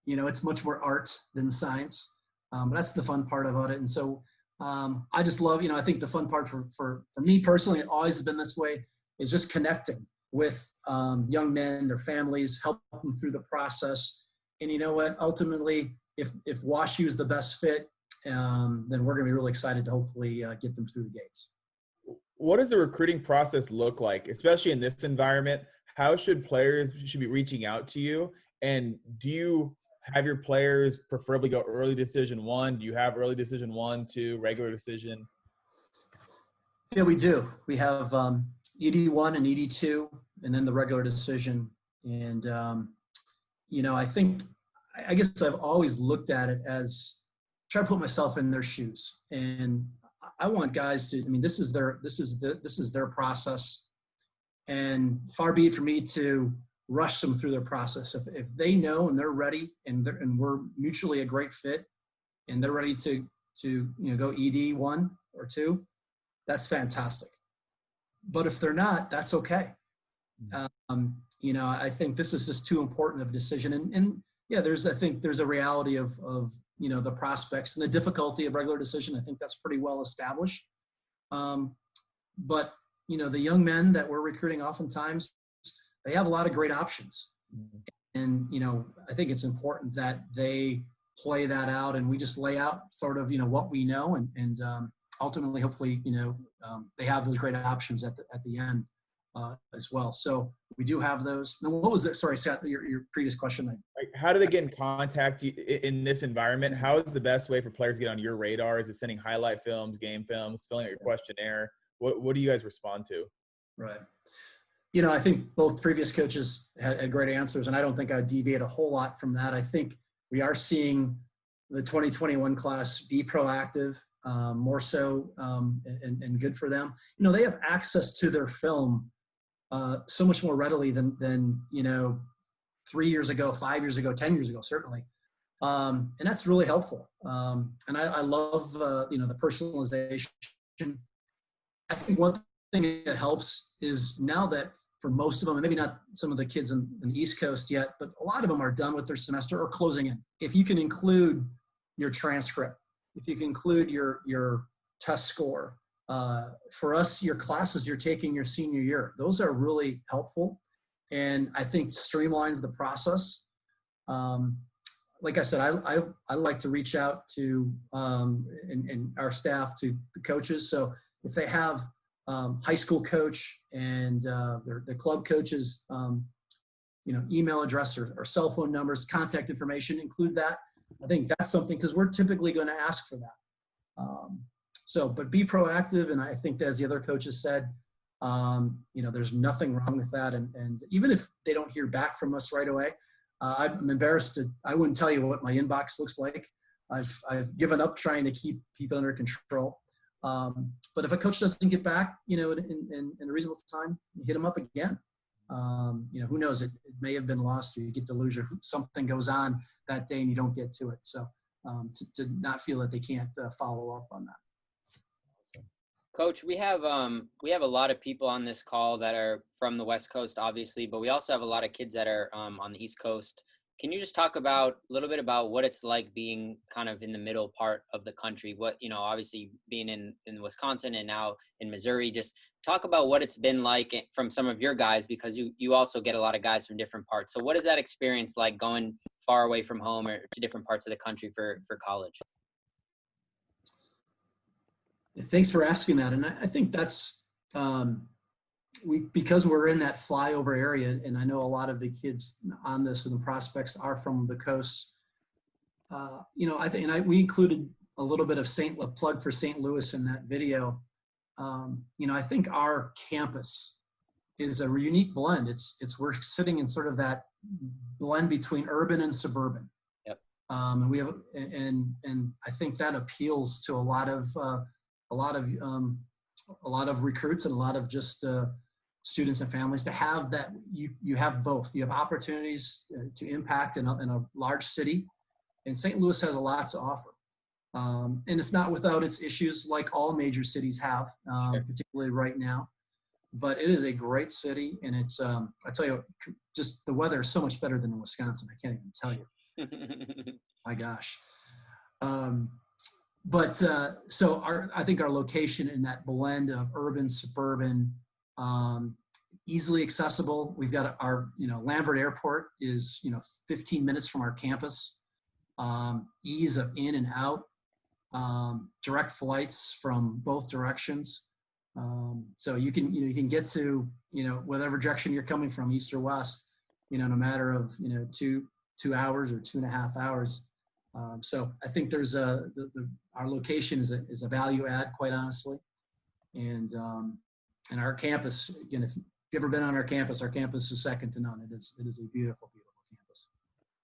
you know, it's much more art than science. But that's the fun part about it. And so I just love, you know, I think the fun part for me personally, it always has been this way, is just connecting with young men, their families, help them through the process. And you know what? Ultimately, if WashU is the best fit, then we're going to be really excited to hopefully get them through the gates. What does the recruiting process look like, especially in this environment? How should players be reaching out to you? And do you have your players preferably go early decision 1? Do you have early decision 1, 2, regular decision? Yeah, we do. We have ED1 and ED2, and then the regular decision. And, you know, I guess I've always looked at it as try to put myself in their shoes. And I want guys to, I mean, this is their process. And far be it for me to rush them through their process. If they know and they're ready and we're mutually a great fit and they're ready to you know, go ED 1 or 2, that's fantastic. But if they're not, that's okay. You know, I think this is just too important of a decision. And yeah, I think there's a reality of, you know, the prospects and the difficulty of regular decision. I think that's pretty well established. But, you know, the young men that we're recruiting, oftentimes, they have a lot of great options. And, you know, I think it's important that they play that out and we just lay out sort of, you know, what we know and ultimately, hopefully, you know, they have those great options at the end as well. So we do have those. Now, what was it? Sorry, Scott, your previous question. How do they get in contact in this environment? How is the best way for players to get on your radar? Is it sending highlight films, game films, filling out your questionnaire? What do you guys respond to? Right. You know, I think both previous coaches had great answers, and I don't think I'd deviate a whole lot from that. I think we are seeing the 2021 class be proactive, more so, and good for them. You know, they have access to their film so much more readily than you know, 3 years ago, 5 years ago, 10 years ago, certainly. And that's really helpful. And I love, you know, the personalization. I think one thing that helps is now that for most of them, and maybe not some of the kids in the East Coast yet, but a lot of them are done with their semester or closing in. If you can include your transcript, if you can include your test score, for us, your classes you're taking your senior year, those are really helpful. And I think streamlines the process. Like I said, I like to reach out to and our staff, to the coaches. So if they have high school coach and their club coaches, you know, email address or cell phone numbers, contact information, include that. I think that's something, because we're typically going to ask for that. So, but be proactive. And I think, as the other coaches said, you know, there's nothing wrong with that. And even if they don't hear back from us right away, I'm embarrassed I wouldn't tell you what my inbox looks like. I've given up trying to keep people under control. But if a coach doesn't get back, in a reasonable time, you hit them up again. Who knows? It may have been lost, or you get delusion. Something goes on that day and you don't get to it. So to not feel that they can't follow up on that. Coach, we have a lot of people on this call that are from the West Coast, obviously, but we also have a lot of kids that are on the East Coast. Can you just talk a little bit about what it's like being kind of in the middle part of the country? What, obviously being in Wisconsin and now in Missouri, just talk about what it's been like from some of your guys, because you also get a lot of guys from different parts. So what is that experience like going far away from home or to different parts of the country for college? Thanks for asking that. And I think that's because we're in that flyover area, and I know a lot of the kids on this and the prospects are from the coast. I think, we included a little bit of a plug for St. Louis in that video. I think our campus is a unique blend. We're sitting in sort of that blend between urban and suburban. Yep. And we have, and I think that appeals to a lot of recruits and a lot of just students and families to have that. You have both. You have opportunities to impact in a large city, and St. Louis has a lot to offer. And it's not without its issues, like all major cities have, particularly right now. But it is a great city, and it's I tell you, just the weather is so much better than in Wisconsin. I can't even tell you. My gosh. I think our location in that blend of urban, suburban, easily accessible. We've got our, Landry Airport is, 15 minutes from our campus. Ease of in and out, direct flights from both directions. So you can get to, whatever direction you're coming from, east or west, in a matter of, 2 hours or 2.5 hours. So I think there's our location is a value add, quite honestly. And our campus, again, if you've ever been on our campus is second to none. It is a beautiful, beautiful campus.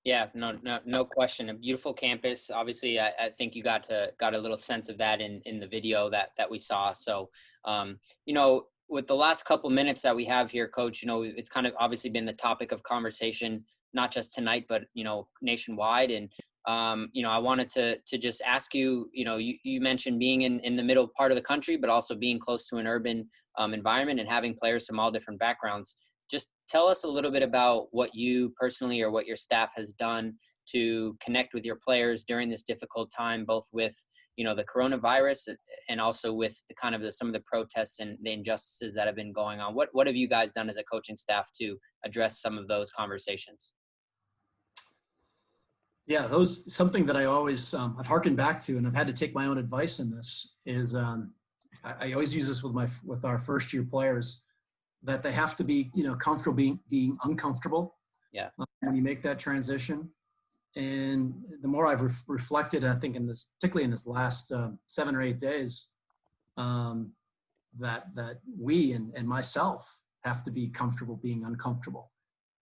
Yeah, no question. A beautiful campus. Obviously, I think you got a little sense of that in the video that we saw. So, with the last couple minutes that we have here, Coach, it's kind of obviously been the topic of conversation, not just tonight, but, nationwide. And, I wanted to just ask you, you mentioned being in the middle part of the country, but also being close to an urban environment and having players from all different backgrounds. Just tell us a little bit about what you personally or what your staff has done to connect with your players during this difficult time, both with, the coronavirus and also with some of the protests and the injustices that have been going on. What have you guys done as a coaching staff to address some of those conversations? Yeah, something that I always I've harkened back to, and I've had to take my own advice in this, is I always use this with our first year players, that they have to be comfortable being uncomfortable. Yeah. When you make that transition, and the more I've reflected, I think particularly in this last 7 or 8 days, that we and myself have to be comfortable being uncomfortable.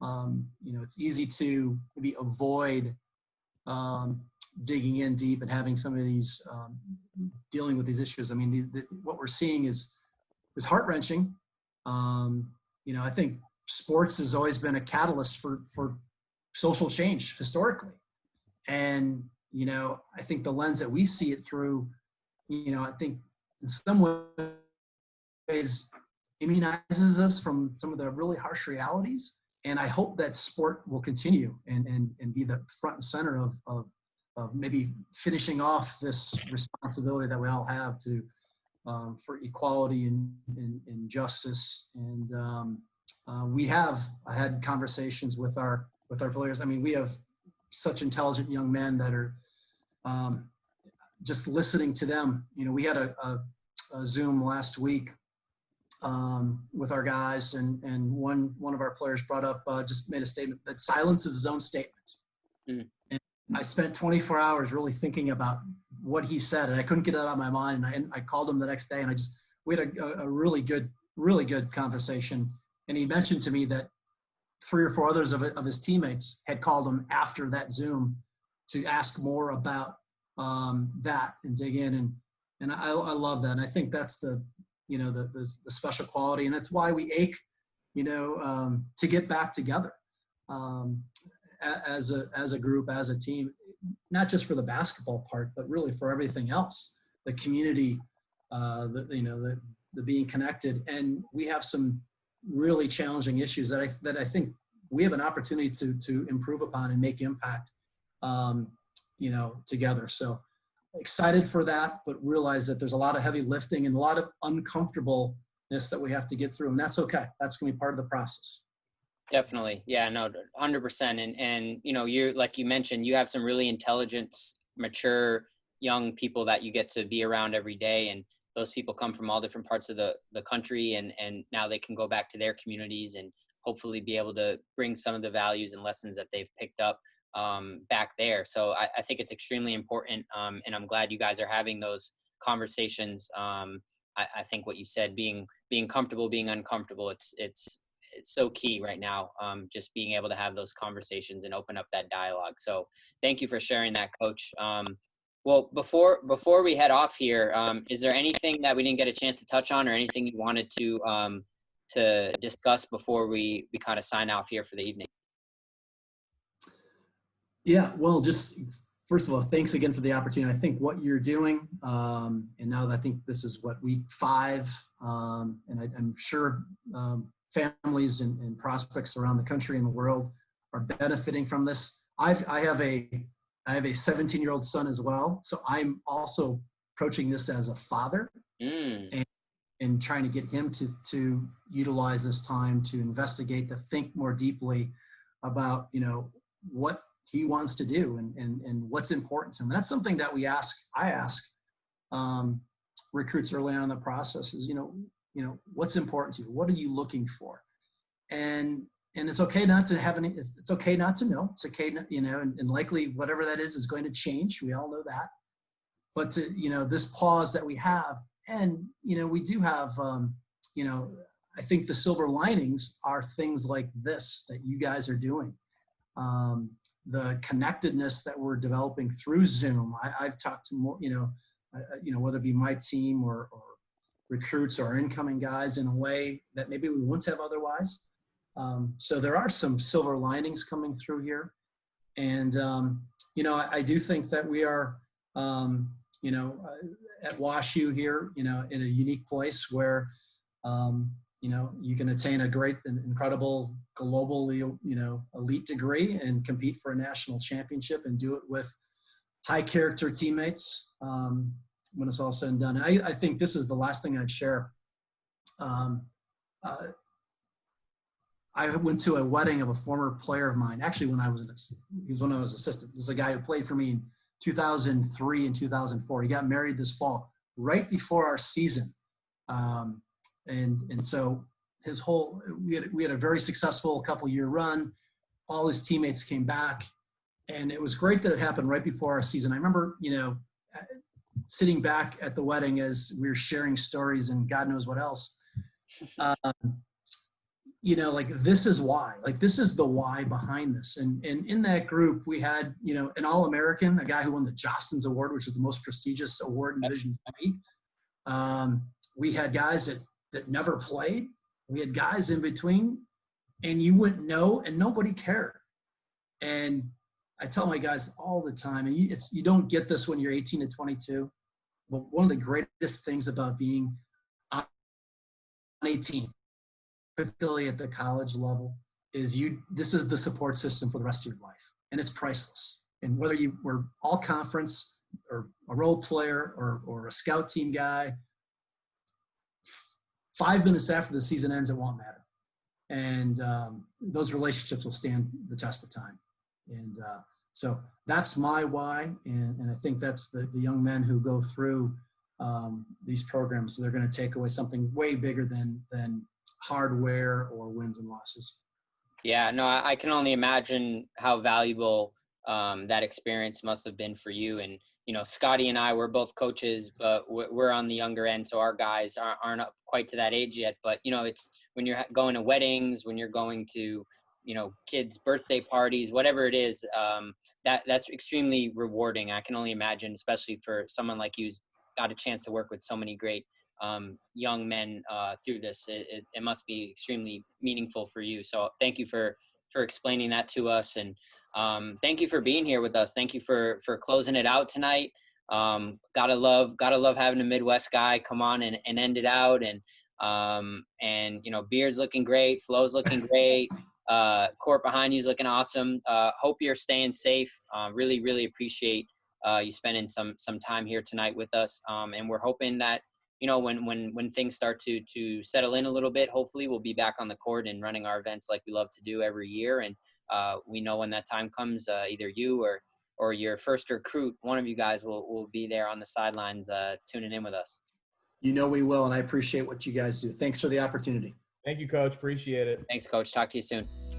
It's easy to maybe avoid digging in deep and having some of these dealing with these issues. I mean, what we're seeing is heart-wrenching. I think sports has always been a catalyst for social change historically. And, I think the lens that we see it through, I think in some ways immunizes us from some of the really harsh realities. And I hope that sport will continue and be the front and center of maybe finishing off this responsibility that we all have to for equality and justice. And I had conversations with our players. I mean, we have such intelligent young men that are just listening to them. We had a Zoom last week with our guys, and one of our players brought up, just made a statement that silence is his own statement. And I spent 24 hours really thinking about what he said, and I couldn't get it out of my mind. And I called him the next day, and we had a really good conversation. And he mentioned to me that 3 or 4 others of his teammates had called him after that Zoom to ask more about that and dig in. And I love that. And I think that's the special quality. And that's why we ache, to get back together as a group, as a team, not just for the basketball part, but really for everything else, the community, the being connected. And we have some really challenging issues that I think we have an opportunity to improve upon and make impact, together. So excited for that, but realize that there's a lot of heavy lifting and a lot of uncomfortableness that we have to get through. And that's okay. That's going to be part of the process. Definitely. Yeah, no, 100%. And, you're, like you mentioned, you have some really intelligent, mature, young people that you get to be around every day. And those people come from all different parts of the country. And now they can go back to their communities and hopefully be able to bring some of the values and lessons that they've picked up back there. So I think it's extremely important. And I'm glad you guys are having those conversations. I think what you said, being comfortable, being uncomfortable, it's so key right now, just being able to have those conversations and open up that dialogue. So thank you for sharing that, Coach. Well, before we head off here, is there anything that we didn't get a chance to touch on or anything you wanted to discuss before we kind of sign off here for the evening? Yeah, well, just first of all, thanks again for the opportunity. I think what you're doing, and now that I think this is week 5, and I'm sure families and prospects around the country and the world are benefiting from this. I have a 17-year-old son as well, so I'm also approaching this as a father and trying to get him to utilize this time to investigate, to think more deeply about what he wants to do and what's important to him. That's something that I ask recruits early on in the process is, what's important to you? What are you looking for? And it's okay not to have it's okay not to know. It's okay, and likely whatever that is going to change. We all know that. But this pause that we have, and, we do have, I think the silver linings are things like this that you guys are doing. The connectedness that we're developing through Zoom. I've talked to more, whether it be my team or recruits or incoming guys in a way that maybe we wouldn't have otherwise. So there are some silver linings coming through here. And, I do think that we are, at WashU here, in a unique place where, you can attain a great and incredible globally, elite degree and compete for a national championship and do it with high character teammates when it's all said and done. I think this is the last thing I'd share. I went to a wedding of a former player of mine. Actually, when I was assistant. This is a guy who played for me in 2003 and 2004. He got married this fall, right before our season. And so we had a very successful couple-year run. All his teammates came back, and it was great that it happened right before our season. I remember, sitting back at the wedding as we were sharing stories and God knows what else. This is why. This is the why behind this. And in that group, we had, an All-American, a guy who won the Jostens Award, which is the most prestigious award in Division III. We had guys that never played. We had guys in between, and you wouldn't know, and nobody cared. And I tell my guys all the time, and you don't get this when you're 18 to 22, but one of the greatest things about being on a team, particularly at the college level, is this is the support system for the rest of your life, and it's priceless. And whether you were all conference or a role player or a scout team guy, 5 minutes after the season ends, it won't matter. And those relationships will stand the test of time. And so that's my why. And I think that's the young men who go through these programs. They're going to take away something way bigger than hardware or wins and losses. Yeah, no, I can only imagine how valuable that experience must have been for you. And, Scotty and I, we're both coaches, but we're on the younger end. So our guys aren't up quite to that age yet. But, it's when you're going to weddings, when you're going to, kids' birthday parties, whatever it is, that's extremely rewarding. I can only imagine, especially for someone like you who's got a chance to work with so many great young men through this. It must be extremely meaningful for you. So thank you for explaining that to us, and thank you for being here with us. Thank you for closing it out tonight. Gotta love having a Midwest guy come on and end it out. And you know, Beard's looking great, Flo's looking great, court behind you's looking awesome. Hope you're staying safe. Really appreciate you spending some time here tonight with us. And we're hoping that, you know, when things start to settle in a little bit, hopefully we'll be back on the court and running our events like we love to do every year. And we know when that time comes, either you or your first recruit, one of you guys will be there on the sidelines tuning in with us. You know we will, and I appreciate what you guys do. Thanks for the opportunity. Thank you, Coach. Appreciate it. Thanks, Coach. Talk to you soon.